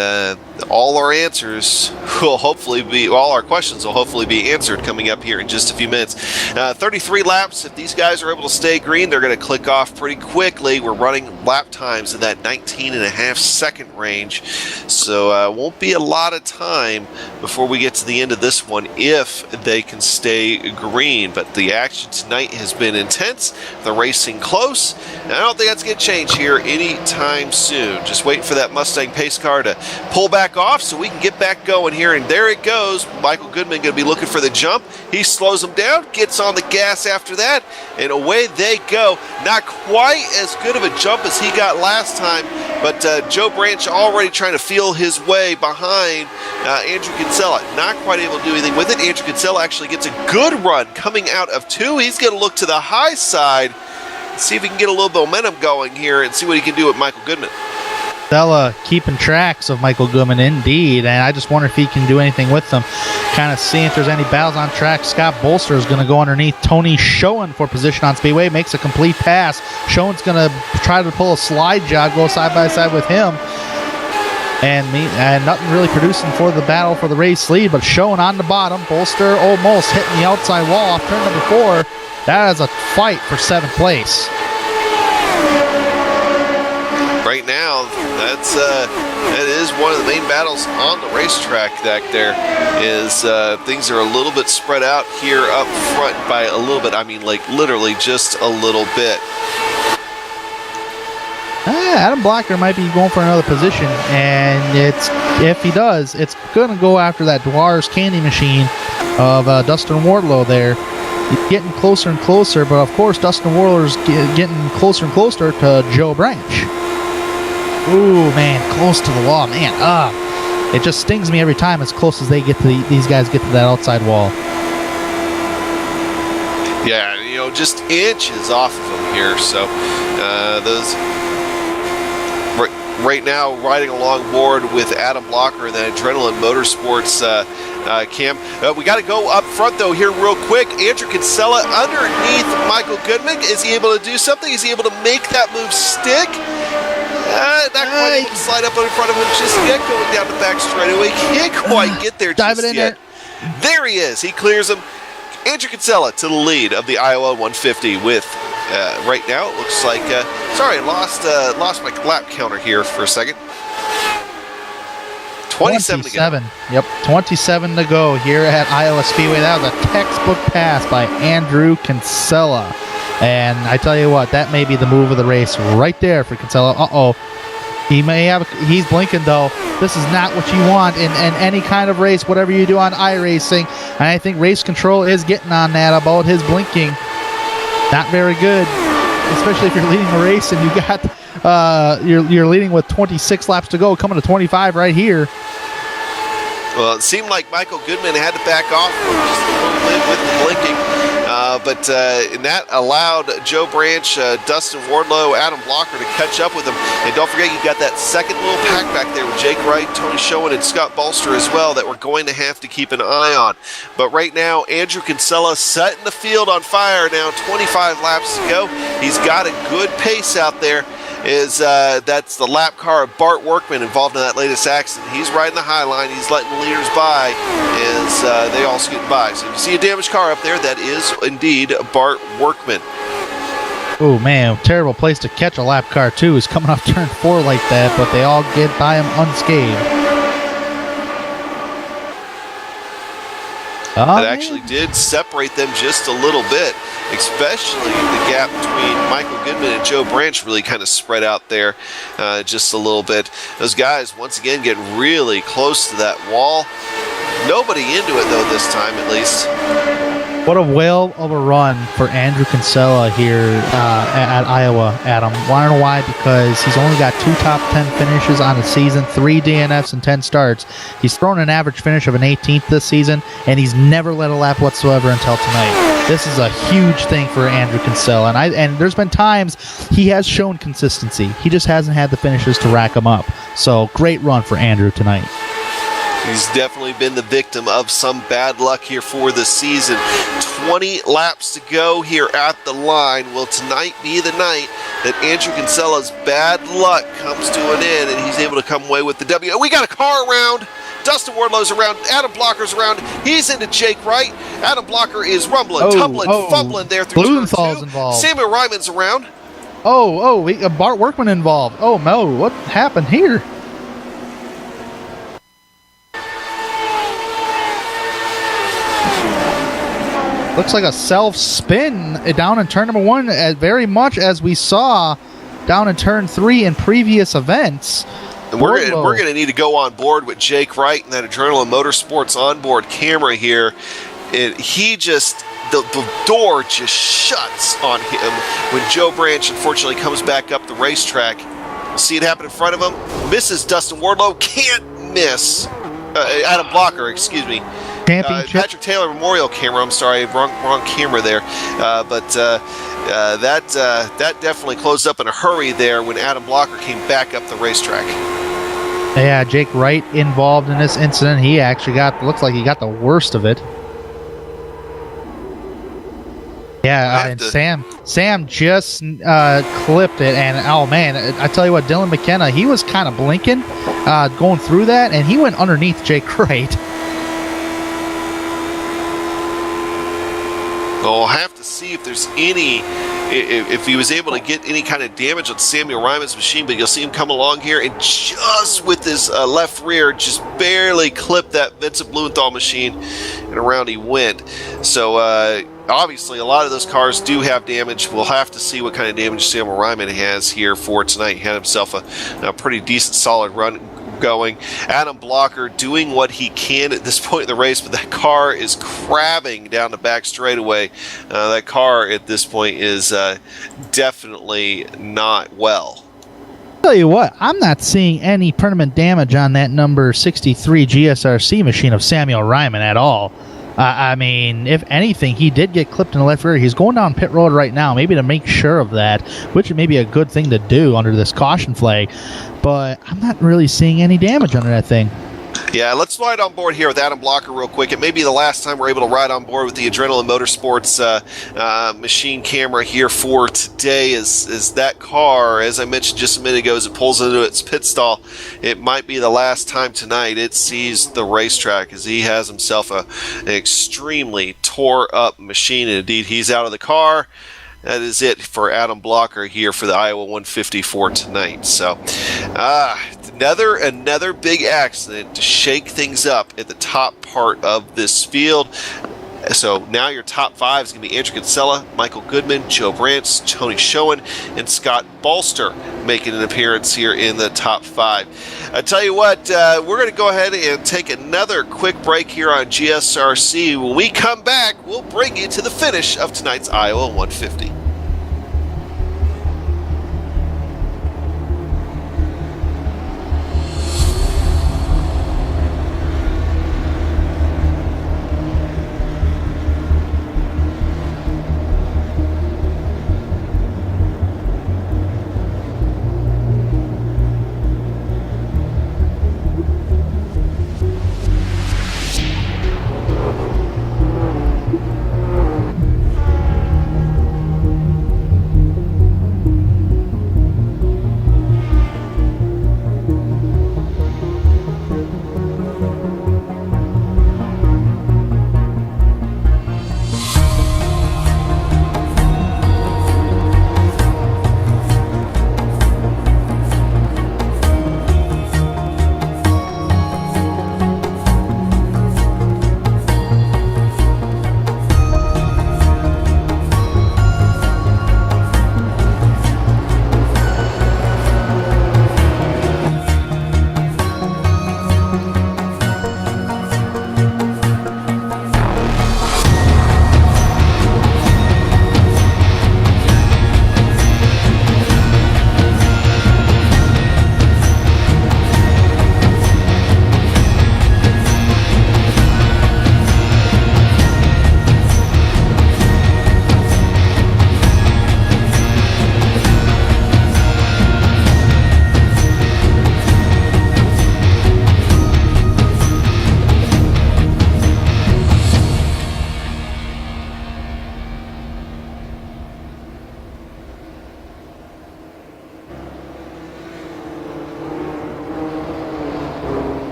all our answers will hopefully be, all our questions will hopefully be answered coming up here in just a few minutes. 33 laps. If these guys are able to stay green, they're going to click off pretty quickly. We're running lap times in that 19.5-second range, so won't be a lot of time before we get to the end of this one if they can stay green. But the action tonight has been intense, the racing close, and I don't think that's going to change here anytime soon. Just waiting for that Mustang pace car to pull back off so we can get back going here. And there it goes. Michael Goodman going to be looking for the jump. He slows them down, gets on the gas after that, and away they go. Not quite as good of a jump as he got last time, but Joe Branch already trying to feel his way behind Andrew Kinsella. Not quite able to do anything with it. Andrew Kinsella actually gets a good run coming out of 2. He's going to look to the high side, see if he can get a little momentum going here and see what he can do with Michael Goodman. Stella keeping tracks of Michael Goodman indeed, and I just wonder if he can do anything with them. Kind of seeing if there's any battles on track. Scott Bolster is going to go underneath Tony Schoen for position on speedway, makes a complete pass. Schoen's going to try to pull a slide job, go side by side with him, and nothing really producing for the battle for the race lead, but Schoen on the bottom. Bolster almost hitting the outside wall off turn number 4. That is a fight for 7th place. Right now, that is one of the main battles on the racetrack back there. Is things are a little bit spread out here up front by a little bit. I mean, like literally just a little bit. Adam Blocker might be going for another position, and if he does, it's going to go after that Dwar's Candy Machine of Dustin Wardlow there. He's getting closer and closer, but of course Dustin Wardlow's getting closer and closer to Joe Branch. Ooh, man, close to the wall, man. It just stings me every time as close as these guys get to that outside wall. Yeah, just inches off of them here. So those right now riding along board with Adam Blocker and the Adrenaline Motorsports Cam. We got to go up front though here real quick. Andrew Kinsella underneath Michael Goodman. Is he able to do something? Is he able to make that move stick? Not quite able to slide up in front of him just yet, going down the back straightaway. Can't quite get there just yet. There he is. He clears him. Andrew Kinsella to the lead of the Iowa 150 with, right now, it looks like, sorry, lost my lap counter here for a second. 27 to go. Yep, 27 to go here at Iowa Speedway. That was a textbook pass by Andrew Kinsella. And I tell you what, that may be the move of the race right there for Kinsella. He's blinking though. This is not what you want in any kind of race, whatever you do on iRacing. And I think Race Control is getting on that about his blinking. Not very good, especially if you're leading a race and you got you're leading with 26 laps to go, coming to 25 right here. Well, it seemed like Michael Goodman had to back off just a little bit with the blinking. And that allowed Joe Branch, Dustin Wardlow, Adam Blocker to catch up with him. And don't forget, you got that second little pack back there with Jake Wright, Tony Schoen, and Scott Bolster as well that we're going to have to keep an eye on. But right now, Andrew Kinsella setting the field on fire now, 25 laps to go. He's got a good pace out there. That's the lap car of Bart Workman involved in that latest accident. He's riding the high line. He's letting the leaders by as they all scoot by. So if you see a damaged car up there, that is indeed Bart Workman. Oh, man, terrible place to catch a lap car, too. He's coming off turn 4 like that, but they all get by him unscathed. that actually did separate them just a little bit, especially the gap between Michael Goodman and Joe Branch really kind of spread out there just a little bit. Those guys, once again, getting really close to that wall. Nobody into it, though, this time at least. What a whale of a run for Andrew Kinsella here at Iowa, Adam. Want to know why? Because he's only got 2 top 10 finishes on the season, 3 DNFs and 10 starts. He's thrown an average finish of an 18th this season, and he's never led a lap whatsoever until tonight. This is a huge thing for Andrew Kinsella, and there's been times he has shown consistency. He just hasn't had the finishes to rack them up. So great run for Andrew tonight. He's definitely been the victim of some bad luck here for the season. 20 laps to go here at the line. Will tonight be the night that Andrew Kinsella's bad luck comes to an end and he's able to come away with the W? Oh, we got a car around. Dustin Wardlow's around. Adam Blocker's around. He's into Jake Wright. Adam Blocker is rumbling, tumbling, fumbling there through turn 2. Involved. Samuel Ryman's around. Bart Workman involved. Oh, no, what happened here? Looks like a self-spin down in turn number 1, very much as we saw down in turn 3 in previous events. And we're going to need to go on board with Jake Wright and that Adrenaline Motorsports onboard camera here. The door just shuts on him when Joe Branch unfortunately comes back up the racetrack. See it happen in front of him. Misses Dustin Wardlow. Can't miss. Adam Blocker, excuse me. Patrick Taylor Memorial camera. I'm sorry, wrong camera there. But that definitely closed up in a hurry there when Adam Blocker came back up the racetrack. Yeah, Jake Wright involved in this incident. He actually looks like he got the worst of it. Yeah, and Sam just clipped it, and oh man, I tell you what, Dylan McKenna, he was kind of blinking, going through that, and he went underneath Jake Wright. We'll have to see if there's if he was able to get any kind of damage on Samuel Ryman's machine, but you'll see him come along here and just with his left rear just barely clip that Vincent Blumenthal machine, and around he went. So obviously a lot of those cars do have damage. We'll have to see what kind of damage Samuel Ryman has here for tonight. He had himself a pretty decent solid run going. Adam Blocker doing what he can at this point in the race, but that car is crabbing down the back straightaway. That car at this point is definitely not well. Tell you what, I'm not seeing any permanent damage on that number 63 GSRC machine of Samuel Ryman at all. I mean, if anything, he did get clipped in the left rear. He's going down pit road right now, maybe to make sure of that, which may be a good thing to do under this caution flag. But I'm not really seeing any damage under that thing. Yeah, let's ride on board here with Adam Blocker real quick. It may be the last time we're able to ride on board with the Adrenaline Motorsports machine camera here for today. Is that car, as I mentioned just a minute ago, as it pulls into its pit stall, it might be the last time tonight it sees the racetrack, as he has himself an extremely tore up machine. And indeed, he's out of the car. That is it for Adam Blocker here for the Iowa 150 for tonight. So, another big accident to shake things up at the top part of this field. So now your top 5 is going to be Andrew Kinsella, Michael Goodman, Joe Branch, Tony Schoen, and Scott Bolster making an appearance here in the top 5. I tell you what, we're going to go ahead and take another quick break here on GSRC. When we come back, we'll bring you to the finish of tonight's Iowa 150.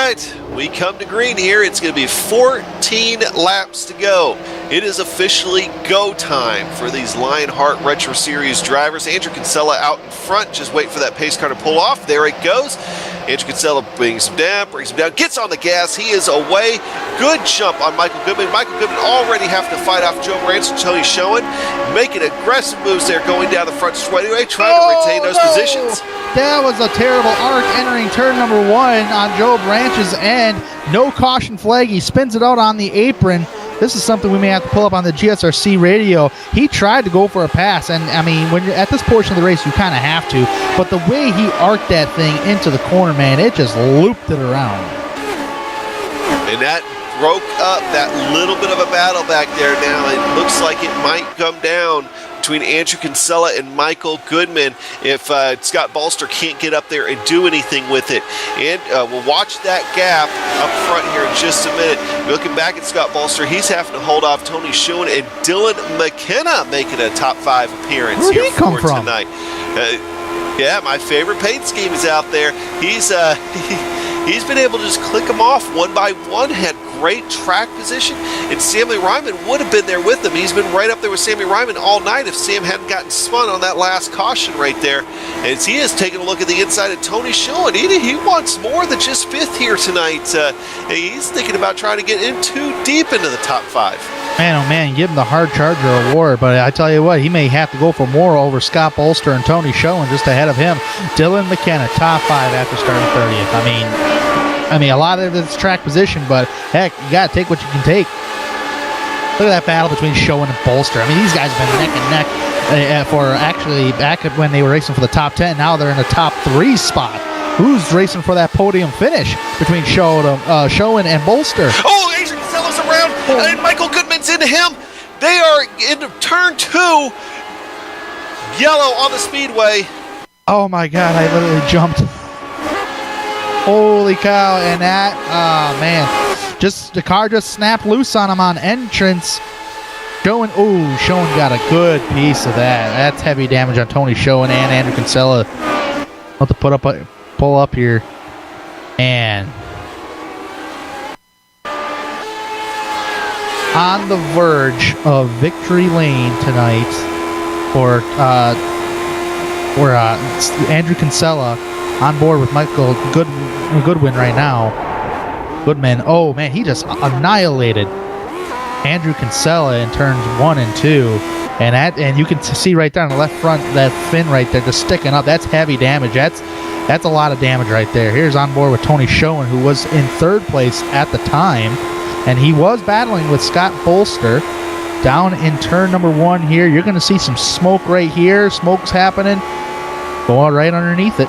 right, we come to green here. It's going to be 14 laps to go. It is officially go time for these Lionheart Retro Series drivers. Andrew Kinsella out in front. Just wait for that pace car to pull off. There it goes. Andrew Kinsella brings him down, gets on the gas. He is away. Good jump on Michael Goodman. Michael Goodman already having to fight off Joe Branch and Tony Schoen, making aggressive moves there, going down the front straightaway, trying to retain those positions. That was a terrible arc entering turn number 1 on Joe Branch's end. No caution flag. He spins it out on the apron. This is something we may have to pull up on the GSRC radio. He tried to go for a pass, and I mean, when you're at this portion of the race, you kind of have to. But the way he arced that thing into the corner, man, it just looped it around. And that broke up that little bit of a battle back there now. It looks like it might come down between Andrew Kinsella and Michael Goodman if Scott Bolster can't get up there and do anything with it. And we'll watch that gap up front here in just a minute. Looking back at Scott Bolster, he's having to hold off Tony Schoen and Dylan McKenna making a top 5 appearance Where'd here he come for from? tonight. Yeah, my favorite paint scheme is out there. He's been able to just click them off one by one, had great track position, and Sammy Ryman would have been there with him. He's been right up there with Sammy Ryman all night if Sam hadn't gotten spun on that last caution right there. As he is taking a look at the inside of Tony Schoen, he wants more than just 5th here tonight. He's thinking about trying to get in too deep into the top 5. Man, oh man, give him the hard charger award, but I tell you what, he may have to go for more over Scott Bolster and Tony Schoen just ahead of him. Dylan McKenna, top 5 after starting 30th. I mean, a lot of it's track position, but heck, you got to take what you can take. Look at that battle between Schoen and Bolster. I mean, these guys have been neck and neck for actually back when they were racing for the top 10. Now they're in the top 3 spot. Who's racing for that podium finish between Schoen and Bolster? Oh, Adrian Kinsella's around, and Michael Goodman's into him. They are into turn 2. Yellow on the speedway. Oh my God, I literally jumped. Holy cow, and that, oh man, the car just snapped loose on him on entrance. Schoen got a good piece of that. That's heavy damage on Tony Schoen and Andrew Kinsella. I'll have to pull up here. And on the verge of victory lane tonight for Andrew Kinsella, on board with Michael Goodwin right now. Goodman, oh man, he just annihilated Andrew Kinsella in turns 1 and 2. And you can see right there on the left front, that fin right there just sticking up. That's heavy damage. That's a lot of damage right there. Here's on board with Tony Schoen, who was in 3rd place at the time. And he was battling with Scott Bolster down in turn number 1 here. You're going to see some smoke right here. Smoke's happening. Going right underneath it.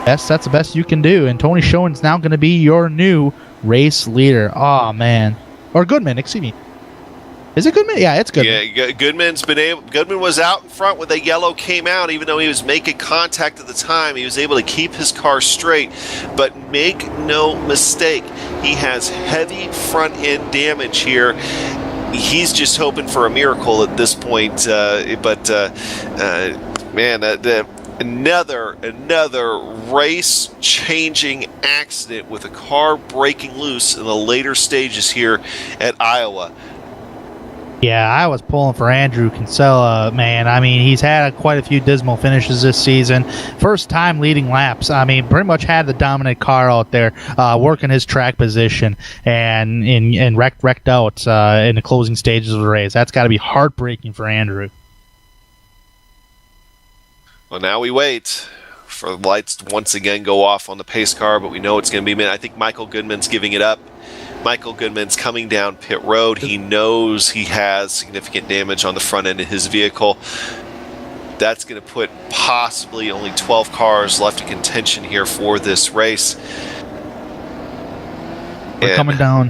That's the best you can do. And Tony Schoen's now going to be your new race leader. Oh, man. Or Goodman, excuse me. Is it Goodman? Yeah, it's Goodman. Yeah, Goodman was out in front when the yellow came out. Even though he was making contact at the time, he was able to keep his car straight. But make no mistake, he has heavy front end damage here. He's just hoping for a miracle at this point. Another race-changing accident with a car breaking loose in the later stages here at Iowa. Yeah, I was pulling for Andrew Kinsella, man. I mean, he's had quite a few dismal finishes this season. First time leading laps. I mean, pretty much had the dominant car out there, working his track position and wrecked out in the closing stages of the race. That's got to be heartbreaking for Andrew. Well, now we wait for the lights to once again go off on the pace car, but we know it's going to be a minute. I think Michael Goodman's giving it up. Michael Goodman's coming down pit road. He knows he has significant damage on the front end of his vehicle. That's going to put possibly only 12 cars left in contention here for this race. We're coming down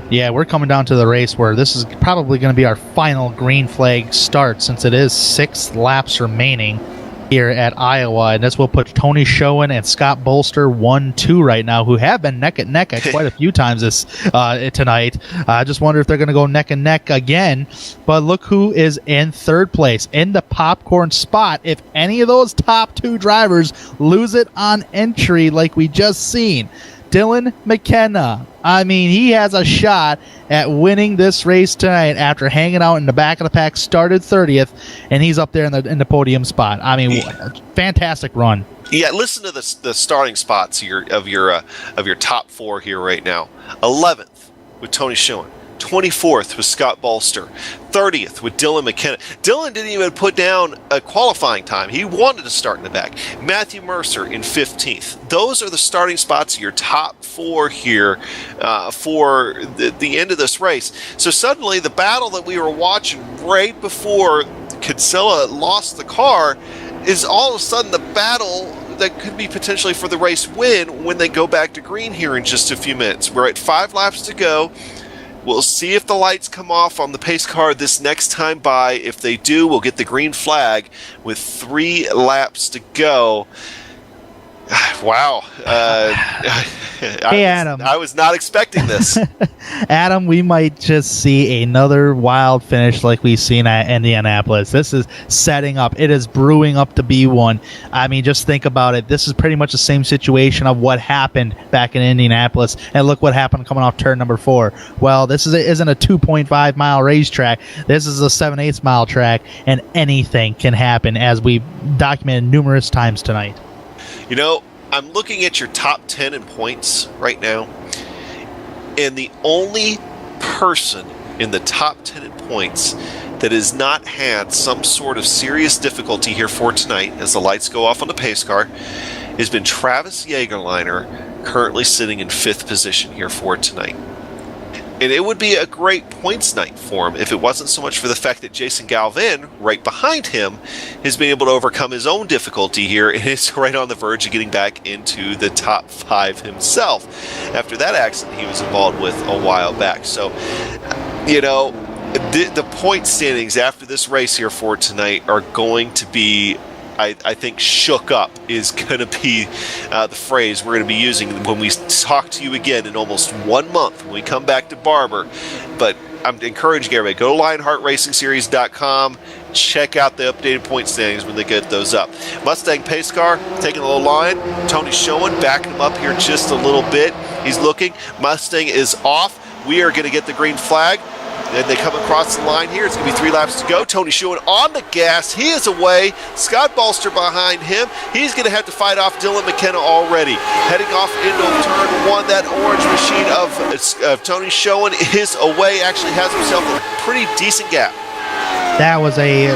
to the race where this is probably going to be our final green flag start, since it is 6 laps remaining here at Iowa, and this will put Tony Schoen and Scott Bolster 1-2 right now, who have been neck and neck at quite a few times tonight. I just wonder if they're going to go neck and neck again. But look who is in 3rd place in the popcorn spot. If any of those top 2 drivers lose it on entry like we just seen, Dylan McKenna. I mean, he has a shot at winning this race tonight after hanging out in the back of the pack, started 30th, and he's up there in the podium spot. I mean, fantastic run. Yeah, listen to the starting spots here of your top 4 here right now. 11th with Tony Schoen. 24th with Scott Bolster. 30th with Dylan McKenna. Dylan didn't even put down a qualifying time. He wanted to start in the back. Matthew Mercer in 15th. Those are the starting spots of your top 4 here for the end of this race. So suddenly the battle that we were watching right before Kinsella lost the car is all of a sudden the battle that could be potentially for the race win when they go back to green here in just a few minutes. We're at 5 laps to go. We'll see if the lights come off on the pace car this next time by. If they do, we'll get the green flag with 3 laps to go. Wow. Hey, Adam. I was not expecting this. Adam, we might just see another wild finish like we've seen at Indianapolis. This is setting up. It is brewing up to be one. I mean, just think about it. This is pretty much the same situation of what happened back in Indianapolis. And look what happened coming off turn number 4. Well, this isn't a 2.5 mile racetrack. This is a 7/8 mile track, and anything can happen, as we documented numerous times tonight. You know, I'm looking at your top 10 in points right now, and the only person in the top 10 in points that has not had some sort of serious difficulty here for tonight as the lights go off on the pace car has been Travis Jagerliner, currently sitting in 5th position here for tonight. And it would be a great points night for him if it wasn't so much for the fact that Jason Galvin, right behind him, has been able to overcome his own difficulty here and is right on the verge of getting back into the top 5 himself after that accident he was involved with a while back. So, you know, the point standings after this race here for tonight are going to be, I think, shook up is going to be the phrase we're going to be using when we talk to you again in almost 1 month when we come back to Barber. But I'm encouraging everybody, go to LionheartRacingSeries.com, check out the updated point standings when they get those up. Mustang pace car taking a little line. Tony Schoen backing him up here just a little bit. He's looking. Mustang is off. We are going to get the green flag. Then they come across the line here. It's going to be 3 laps to go. Tony Schoen on the gas. He is away. Scott Bolster behind him. He's going to have to fight off Dylan McKenna already. Heading off into turn 1. That orange machine of Tony Schoen is away. Actually has himself a pretty decent gap. That was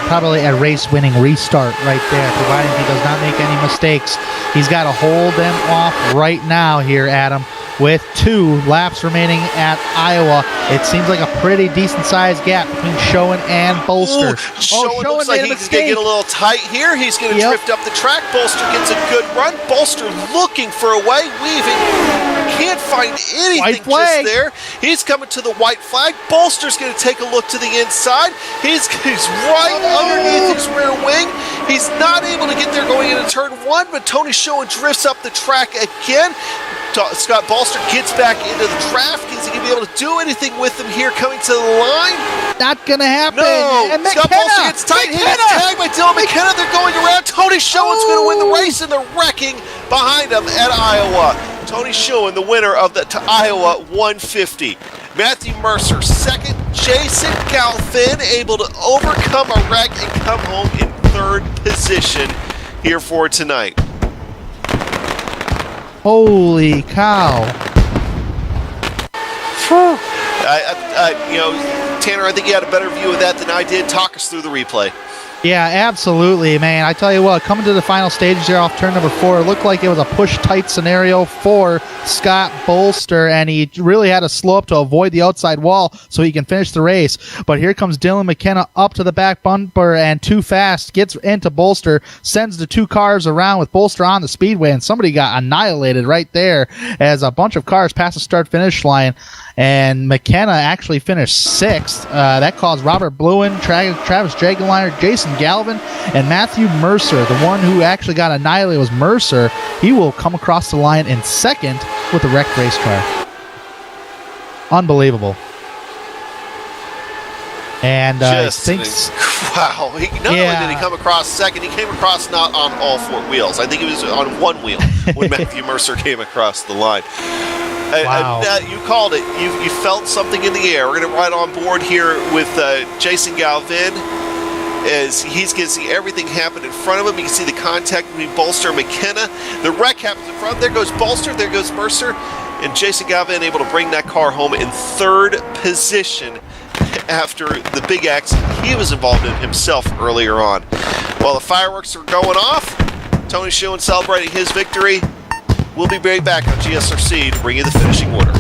probably a race-winning restart right there, providing he does not make any mistakes. He's got to hold them off right now here, Adam. With 2 laps remaining at Iowa, it seems like a pretty decent-sized gap between Schoen and Bolster. Schoen looks like he's going to get a little tight here. He's going to drift up the track. Bolster gets a good run. Bolster looking for a way, weaving. Can't find anything just there. He's coming to the white flag. Bolster's going to take a look to the inside. He's right underneath his rear wing. He's not able to get there going into turn 1, but Tony Schoen drifts up the track again. Scott Bolster gets back into the draft. Is he going to be able to do anything with him here coming to the line? Not going to happen. No. And Scott Bolster gets tight. He gets tagged by Dylan McKenna. They're going around. Tony Schoen's going to win the race, and they're wrecking behind him at Iowa. Tony Schoen, the winner of the Iowa 150. Matthew Mercer, 2nd. Jason Galvin able to overcome a wreck and come home in 3rd position here for tonight. Holy cow. Tanner, I think you had a better view of that than I did. Talk us through the replay. Yeah, absolutely, man. I tell you what, coming to the final stages there off turn number 4, it looked like it was a push-tight scenario for Scott Bolster, and he really had to slow up to avoid the outside wall so he can finish the race. But here comes Dylan McKenna up to the back bumper and too fast, gets into Bolster, sends the 2 cars around with Bolster on the speedway, and somebody got annihilated right there as a bunch of cars passed the start-finish line. And McKenna actually finished 6th. That caused Robert Bluen, Travis Jagerliner, Jason Galvin, and Matthew Mercer. The one who actually got annihilated was Mercer. He will come across the line in 2nd with a wrecked race car. Unbelievable. And just an Wow. Not only did he come across second, he came across not on all four wheels. I think he was on one wheel when Matthew Mercer came across the line. Wow. You called it. You felt something in the air. We're going to ride on board here with Jason Galvin, as he's going to see everything happen in front of him. You can see the contact between Bolster and McKenna. The wreck happens in front. There goes Bolster. There goes Mercer. And Jason Galvin able to bring that car home in third position after the big accident he was involved in himself earlier on. While the fireworks are going off, Tony Schuin celebrating his victory. We'll be right back on GSRC to bring you the finishing order.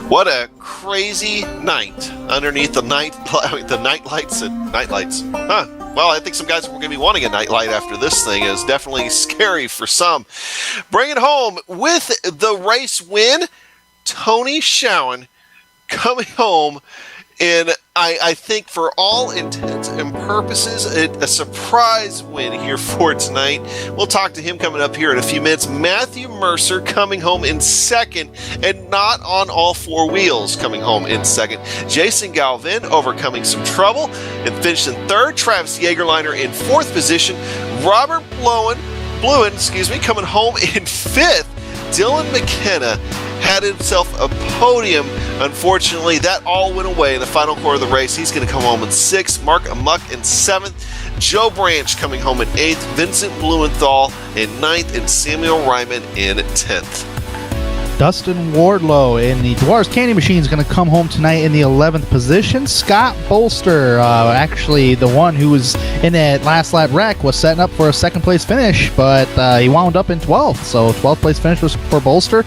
What a crazy night underneath the night lights. Huh. Well, I think some guys are going to be wanting a night light after this thing. Is definitely scary for some. Bring it home with the race win. Tony Schuin coming home And I think for all intents and purposes, a surprise win here for tonight. We'll talk to him coming up here in a few minutes. Matthew Mercer coming home in second and not on all four wheels coming home in second. Jason Galvin overcoming some trouble and finished in third. Travis Jagerliner in fourth position. Robert Bluen, coming home in fifth. Dylan McKenna had himself a podium. Unfortunately, that all went away in the final quarter of the race. He's going to come home in sixth. Mark Amok in seventh. Joe Branch coming home in eighth. Vincent Blumenthal in ninth. And Samuel Ryman in 10th. Dustin Wardlow in the Dwarves Candy Machine is going to come home tonight in the 11th position. Scott Bolster, actually the one who was in that last lap wreck, was setting up for a second place finish, but he wound up in 12th. So 12th place finish was for Bolster.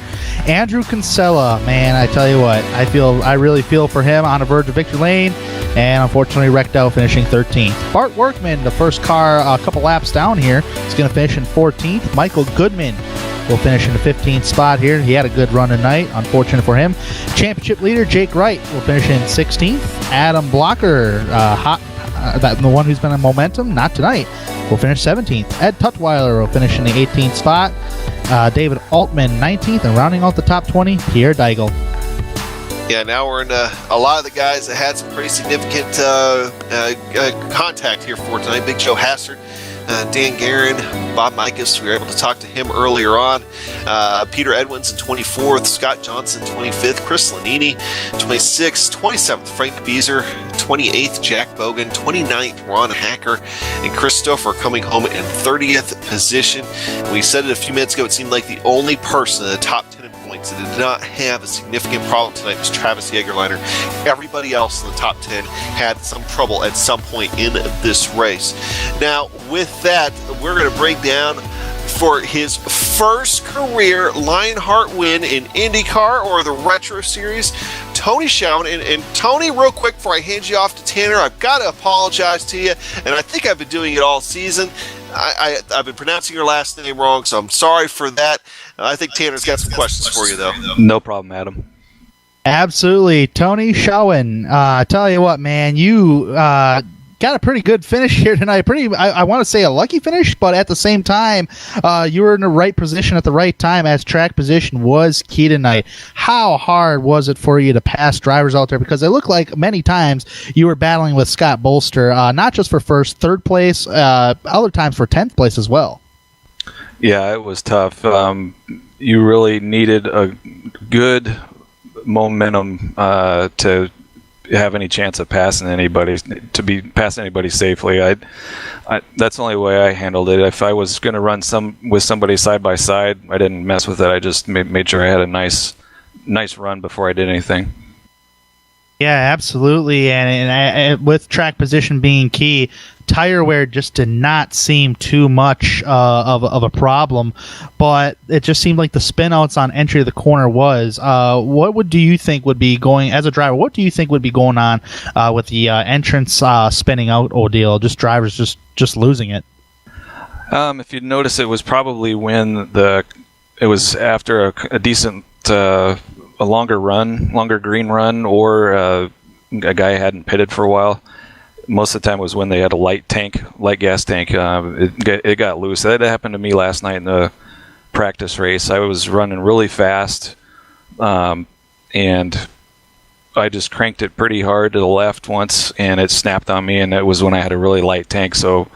Andrew Kinsella, man, I tell you what, I really feel for him on the verge of victory lane, and unfortunately wrecked out, finishing 13th. Bart Workman, the first car a couple laps down here, is going to finish in 14th. Michael Goodman will finish in the 15th spot here. He had a good run tonight. Unfortunate for him. Championship leader Jake Wright will finish in 16th. Adam Blocker, the one who's been in momentum, not tonight, will finish 17th. Ed Tutwiler will finish in the 18th spot. David Altman 19th, and rounding out the top 20, Pierre Deigel. Yeah, now we're in a lot of the guys that had some pretty significant contact here for tonight. Big Joe Hassard, Dan Guerin, Bob Mikas, we were able to talk to him earlier on. Peter Edwins in 24th, Scott Johnson 25th, Chris Lanini 26th, 27th, Frank Beezer, 28th, Jack Bogan, 29th, Ron Hacker, and Christopher coming home in 30th position. We said it a few minutes ago, it seemed like the only person in the top 10 points that did not have a significant problem tonight was Travis Jagerliner. Everybody else in the top 10 had some trouble at some point in this race. Now, with that, we're going to break down for his first career Lionheart win in IndyCar or the Retro Series, Tony Schowen. And Tony, real quick before I hand you off to Tanner, I've got to apologize to you, and I think I've been doing it all season. I've been pronouncing your last name wrong, so I'm sorry for that. I think Tanner's got some questions for you, though. No problem, Adam. Absolutely. Tony Schowen, I tell you what, man, you got a pretty good finish here tonight. I want to say a lucky finish, but at the same time, you were in the right position at the right time, as track position was key tonight. How hard was it for you to pass drivers out there? Because it looked like many times you were battling with Scott Bolster, not just for first, third place, other times for 10th place as well. Yeah, it was tough. You really needed a good momentum to have any chance of passing anybody, to be passing anybody safely. That's the only way I handled it. If I was going to run with somebody side by side, I didn't mess with it. I just made sure I had a nice run before I did anything. Yeah, absolutely. And with track position being key, tire wear just did not seem too much of a problem, but it just seemed like the spin outs on entry of the corner was. Do you think would be going, as a driver, what do you think would be going on with the entrance spinning out ordeal? Just drivers just losing it? If you notice, it was probably when it was after a decent a longer green run, or a guy hadn't pitted for a while. Most of the time it was when they had a light gas tank. It got loose. That happened to me last night in the practice race. I was running really fast, and I just cranked it pretty hard to the left once, and it snapped on me, and it was when I had a really light tank. So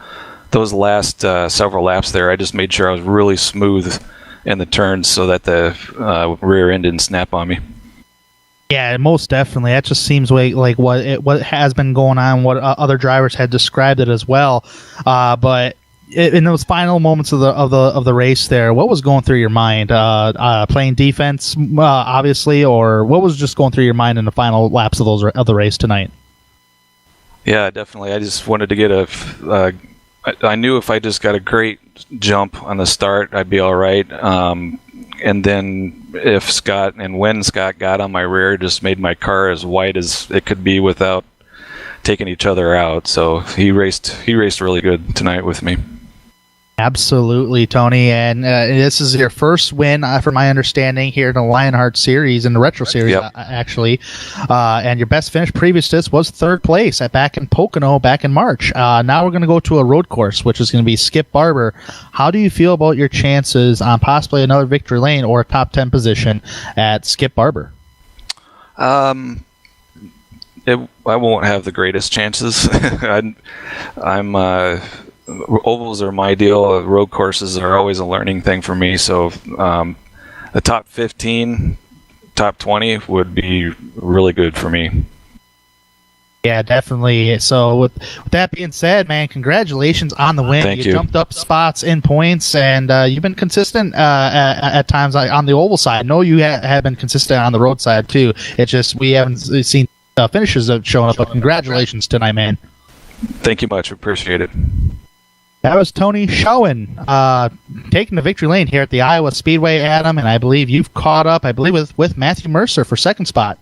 those last several laps there, I just made sure I was really smooth in the turns so that the rear end didn't snap on me. Yeah, most definitely. That just seems like what has been going on, what other drivers had described it as well. But in those final moments of the race there, what was going through your mind? Playing defense, obviously, or what was just going through your mind in the final laps of the race tonight? Yeah, definitely. I just wanted to get I knew if I just got a great jump on the start, I'd be all right. And then when Scott got on my rear, just made my car as wide as it could be without taking each other out. So he raced really good tonight with me. Absolutely, Tony. And this is your first win, from my understanding, here in the Lionheart series, in the Retro series, actually. And your best finish previous to this was third place back in Pocono back in March. Now we're going to go to a road course, which is going to be Skip Barber. How do you feel about your chances on possibly another victory lane or a top 10 position at Skip Barber? I won't have the greatest chances. Ovals are my deal. Road courses are always a learning thing for me. So the top 15, top 20 would be really good for me. Yeah, definitely. So with that being said, man, congratulations on the win. Thank you. Jumped up spots in points, and you've been consistent at times on the oval side. I know you have been consistent on the road side too. It's just we haven't seen finishes that showing up. But congratulations tonight, man. Thank you much. Appreciate it. That was Tony Schoen taking the victory lane here at the Iowa Speedway, Adam, and I believe you've caught up, with Matthew Mercer for second spot.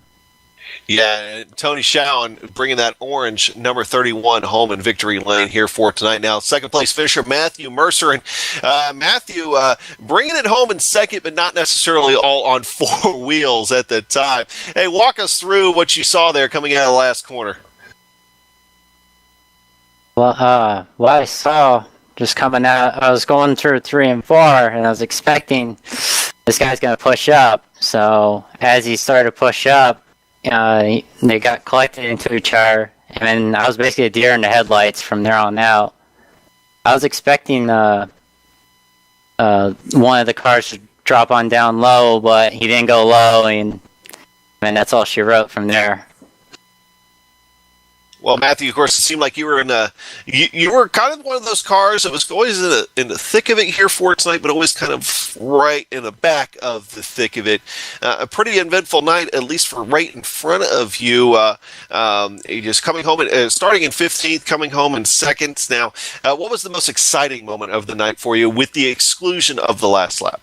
Yeah, Tony Schoen bringing that orange number 31 home in victory lane here for tonight. Now, second place finisher Matthew Mercer, and Matthew bringing it home in second, but not necessarily all on four wheels at the time. Hey, walk us through what you saw there coming out of the last corner. Well, what I saw just coming out, I was going through 3 and 4, and I was expecting this guy's going to push up. So as he started to push up, they got collected into each other, and then I was basically a deer in the headlights from there on out. I was expecting one of the cars to drop on down low, but he didn't go low, and that's all she wrote from there. Well, Matthew, of course, it seemed like you were you were kind of one of those cars that was always in the thick of it here for tonight, but always kind of right in the back of the thick of it. A pretty eventful night, at least for right in front of you. Just coming home, starting in 15th, coming home in second. Now, what was the most exciting moment of the night for you, with the exclusion of the last lap?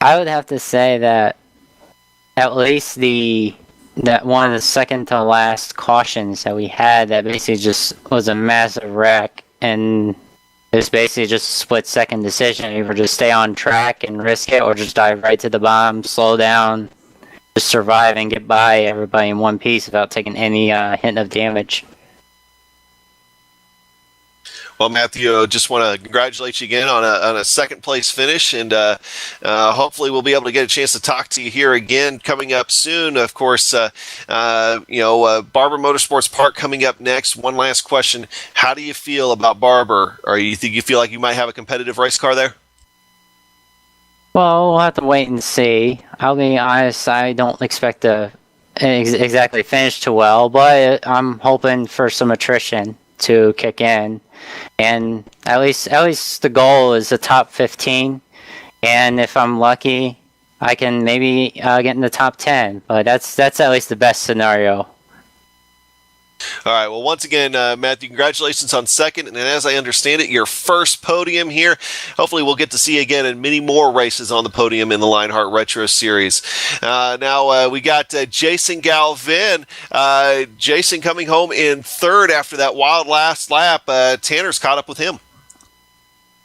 I would have to say that at least that one of the second to last cautions that we had, that basically just was a massive wreck, and it was basically just a split-second decision. Either just stay on track and risk it, or just dive right to the bottom, slow down, just survive and get by everybody in one piece without taking any hint of damage. Well, Matthew, just want to congratulate you again on a second place finish, and hopefully we'll be able to get a chance to talk to you here again coming up soon. Of course, Barber Motorsports Park coming up next. One last question: how do you feel about Barber? Or you feel like you might have a competitive race car there? Well, we'll have to wait and see. I'll be honest, I don't expect to exactly finish too well, but I'm hoping for some attrition to kick in. And at least the goal is the top 15, and if I'm lucky, I can maybe get in the top 10. But that's at least the best scenario. All right. Well, once again, Matthew, congratulations on second, and as I understand it, your first podium here. Hopefully, we'll get to see you again in many more races on the podium in the Lionheart Retro Series. Now we got Jason Galvin. Jason coming home in third after that wild last lap. Tanner's caught up with him.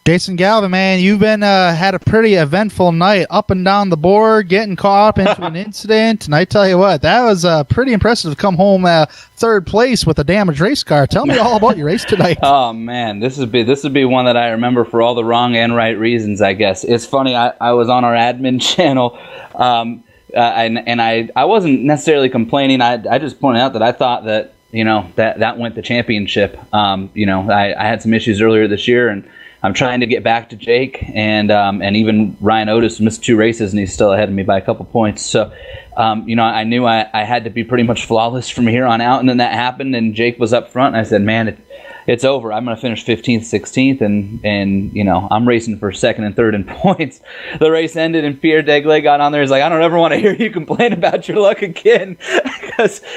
Jason Galvin, man, you've been had a pretty eventful night, up and down the board, getting caught up into an incident. And I tell you what, that was pretty impressive to come home third place with a damaged race car. Tell me all about your race tonight. Oh man, this would be one that I remember for all the wrong and right reasons, I guess. It's funny, I was on our admin channel, and I wasn't necessarily complaining. I just pointed out that I thought that that went the championship. I had some issues earlier this year, and I'm trying to get back to Jake, and even Ryan Otis missed 2 races, and he's still ahead of me by a couple points. So, I knew I had to be pretty much flawless from here on out, and then that happened, and Jake was up front, and I said, man, it's over. I'm going to finish 15th, 16th, and I'm racing for second and third in points. The race ended, and Pierre Degley got on there. He's like, I don't ever want to hear you complain about your luck again,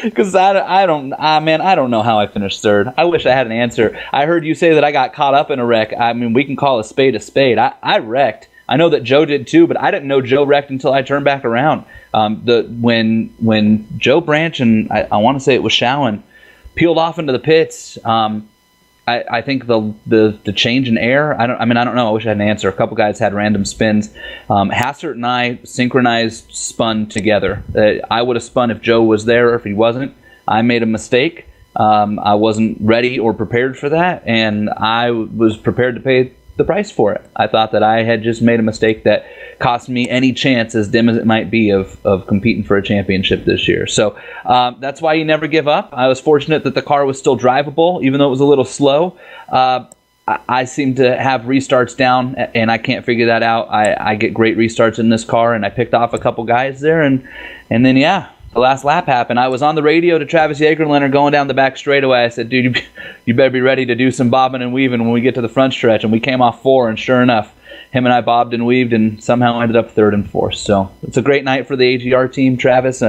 because I don't know how I finished third. I wish I had an answer. I heard you say that I got caught up in a wreck. I mean, we can call a spade a spade. I wrecked. I know that Joe did too, but I didn't know Joe wrecked until I turned back around. When Joe Branch and I want to say it was Showen peeled off into the pits, I think the change in air. I don't know. I wish I had an answer. A couple guys had random spins. Hassert and I synchronized spun together. I would have spun if Joe was there or if he wasn't. I made a mistake. I wasn't ready or prepared for that, and I was prepared to pay the price for it. I thought that I had just made a mistake that cost me any chance, as dim as it might be, of competing for a championship this year. So that's why you never give up. I was fortunate that the car was still drivable, even though it was a little slow. I seem to have restarts down, and I can't figure that out. I get great restarts in this car, and I picked off a couple guys there, and then, yeah, the last lap happened. I was on the radio to Travis Jagerliner going down the back straightaway. I said, dude, you better be ready to do some bobbing and weaving when we get to the front stretch. And we came off 4, and sure enough, him and I bobbed and weaved and somehow ended up 3rd and 4th. So it's a great night for the AGR team. Travis,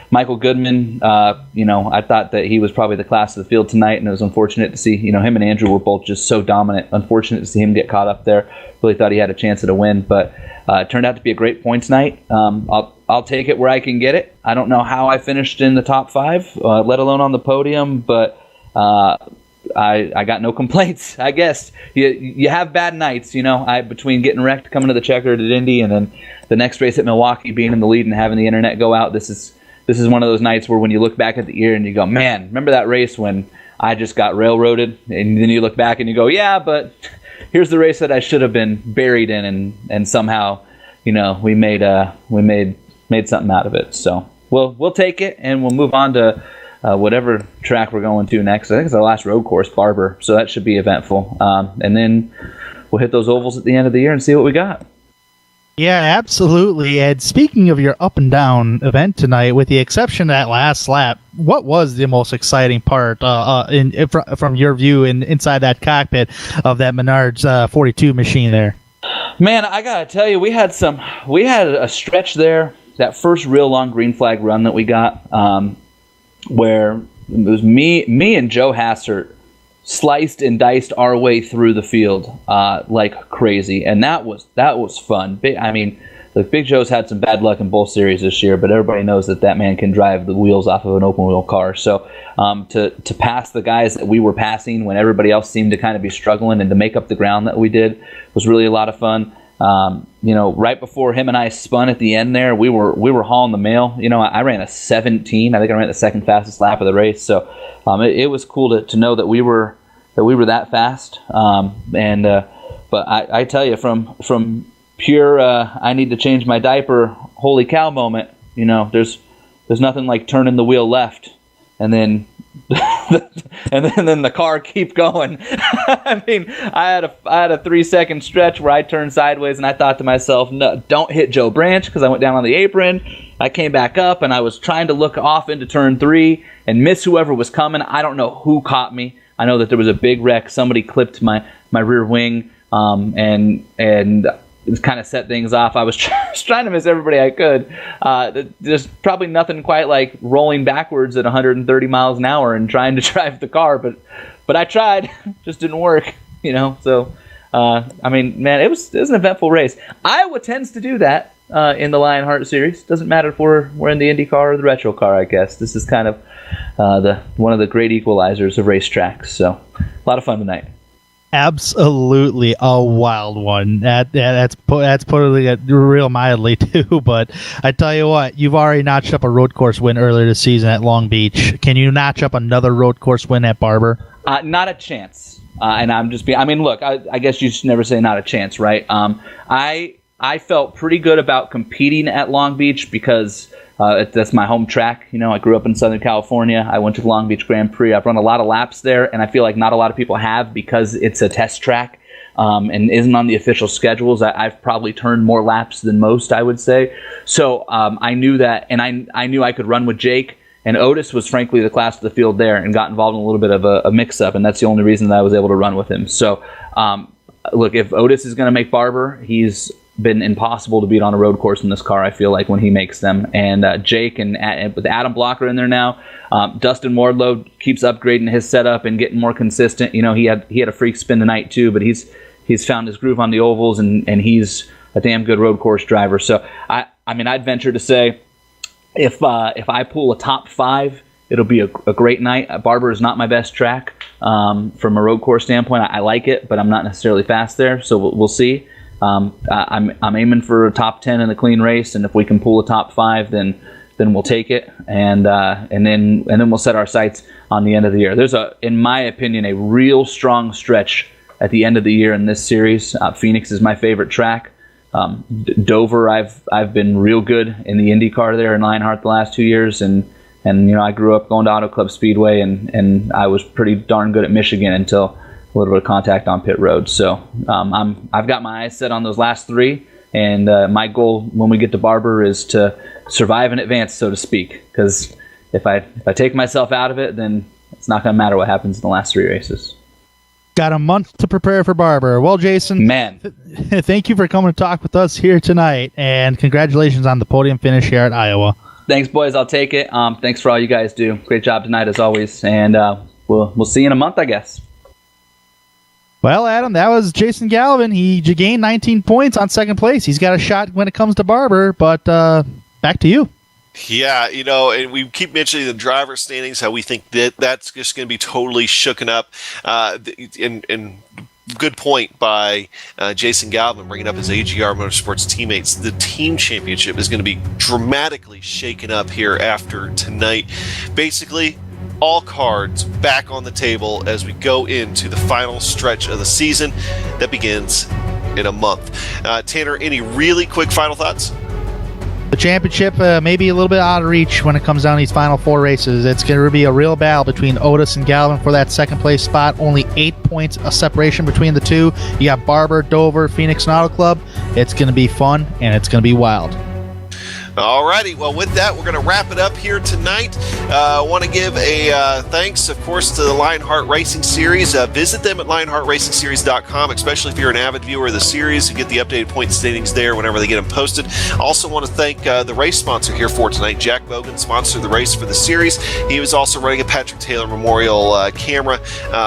Michael Goodman, I thought that he was probably the class of the field tonight, and it was unfortunate to see, him and Andrew were both just so dominant. Unfortunate to see him get caught up there. Really thought he had a chance at a win, but it turned out to be a great points night. I'll take it where I can get it. I don't know how I finished in the top 5, let alone on the podium, but I got no complaints. I guess you have bad nights, between getting wrecked coming to the checkered at Indy and then the next race at Milwaukee, being in the lead and having the internet go out. This is one of those nights where when you look back at the year and you go, man, remember that race when I just got railroaded? And then you look back and you go, yeah, but here's the race that I should have been buried in, and somehow, we made something out of it. So we'll take it, and we'll move on to whatever track we're going to next. I think it's our last road course, Barber, so that should be eventful. And then we'll hit those ovals at the end of the year and see what we got. Yeah, absolutely. And speaking of your up and down event tonight, with the exception of that last lap, what was the most exciting part from your view inside that cockpit of that Menards 42 machine there? Man, I gotta tell you, we had a stretch there, that first real long green flag run that we got, where it was me and Joe Hassert sliced and diced our way through the field like crazy, and that was fun. Big Joe's had some bad luck in both series this year, but everybody knows that man can drive the wheels off of an open wheel car. So to pass the guys that we were passing when everybody else seemed to kind of be struggling, and to make up the ground that we did was really a lot of fun. Right before him and I spun at the end there, we were hauling the mail. I ran a 17. I think I ran the second fastest lap of the race. So it was cool to know that we were that fast. But I tell you, from pure I need to change my diaper, holy cow moment. There's nothing like turning the wheel left and then then the car keep going. I had a 3-second stretch where I turned sideways, and I thought to myself, no, don't hit Joe Branch, because I went down on the apron. I came back up, and I was trying to look off into turn 3 and miss whoever was coming. I don't know who caught me. I know that there was a big wreck. Somebody clipped my rear wing, and it kind of set things off. I was trying to miss everybody I could. There's probably nothing quite like rolling backwards at 130 miles an hour and trying to drive the car, but I tried. Just didn't work, So, man, it was an eventful race. Iowa tends to do that in the Lionheart series. Doesn't matter if we're in the Indy car or the retro car, I guess. This is kind of one of the great equalizers of racetracks. So, a lot of fun tonight. Absolutely a wild one. That's putting it real mildly too. But I tell you what, you've already notched up a road course win earlier this season at Long Beach. Can you notch up another road course win at Barber? Not a chance. And I'm just being. Look, I guess you should never say not a chance, right? I felt pretty good about competing at Long Beach because that's my home track. I grew up in Southern California. I went to the Long Beach Grand Prix. I've run a lot of laps there, and I feel like not a lot of people have because it's a test track and isn't on the official schedules. I've probably turned more laps than most, I would say. So I knew that, and I knew I could run with Jake. And Otis was frankly the class of the field there and got involved in a little bit of a mix-up, and that's the only reason that I was able to run with him. So, look, if Otis is going to make Barber, he's been impossible to beat on a road course in this car, I feel like, when he makes them. And Jake and with Adam Blocker in there now, Dustin Wardlow keeps upgrading his setup and getting more consistent. He had a freak spin tonight too, but he's found his groove on the ovals, and he's a damn good road course driver. So I'd venture to say, if I pull a top 5 it'll be a great night. Barber is not my best track from a road course standpoint. I like it, but I'm not necessarily fast there, so we'll see. I'm aiming for a top 10 in the clean race, and if we can pull a top 5, then we'll take it, and then we'll set our sights on the end of the year. There's in my opinion, a real strong stretch at the end of the year in this series. Phoenix is my favorite track. Dover, I've been real good in the IndyCar there in Lionheart the last 2 years, and I grew up going to Auto Club Speedway, and I was pretty darn good at Michigan until a little bit of contact on pit road. So I've got my eyes set on those last 3, and my goal when we get to Barber is to survive in advance, so to speak. Because if I take myself out of it, then it's not going to matter what happens in the last 3 races. Got a month to prepare for Barber. Well, Jason, man, thank you for coming to talk with us here tonight, and congratulations on the podium finish here at Iowa. Thanks, boys. I'll take it. Thanks for all you guys do. Great job tonight, as always. And we'll see you in a month, I guess. Well, Adam, that was Jason Galvin. He gained 19 points on second place. He's got a shot when it comes to Barber, but back to you. Yeah, and we keep mentioning the driver standings, how we think that's just going to be totally shooken up. And good point by Jason Galvin bringing up his AGR Motorsports teammates. The team championship is going to be dramatically shaken up here after tonight. Basically, all cards back on the table as we go into the final stretch of the season that begins in a month. Tanner, any really quick final thoughts? The championship may be a little bit out of reach when it comes down to these final 4 races. It's going to be a real battle between Otis and Galvin for that second place spot. Only 8 points of separation between the two. You got Barber, Dover, Phoenix, and Auto Club. It's going to be fun, and it's going to be wild. Alrighty, well, with that, we're going to wrap it up here tonight. I want to give a thanks, of course, to the Lionheart Racing Series. Visit them at lionheartracingseries.com, especially if you're an avid viewer of the series. You get the updated point standings there whenever they get them posted. Also want to thank the race sponsor here for tonight. Jack Bogan sponsored the race for the series. He was also running a Patrick Taylor Memorial camera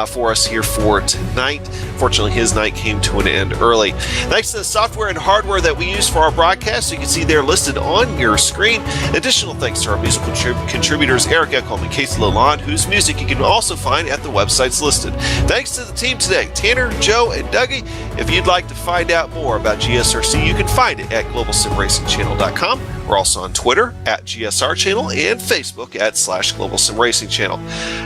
for us here for tonight. Fortunately, his night came to an end early. Thanks to the software and hardware that we use for our broadcast, you can see they're listed on your screen. Additional thanks to our musical contributors Eric Ekholm and Casey Lalonde, whose music you can also find at the websites listed. Thanks to the team today, Tanner, Joe, and Dougie. If you'd like to find out more about GSRC, you can find it at globalsimracingchannel.com. We're also on Twitter at GSR Channel and Facebook at /Global Sim Racing Channel.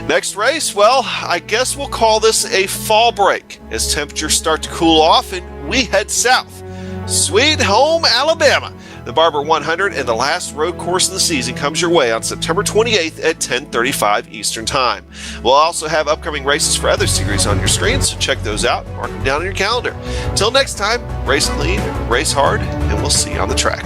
Next race, well, I guess we'll call this a fall break as temperatures start to cool off and we head south. Sweet home Alabama. The Barber 100 and the last road course of the season comes your way on September 28th at 10:35 Eastern Time. We'll also have upcoming races for other series on your screen, so check those out, mark them down on your calendar. Till next time, race clean, race hard, and we'll see you on the track.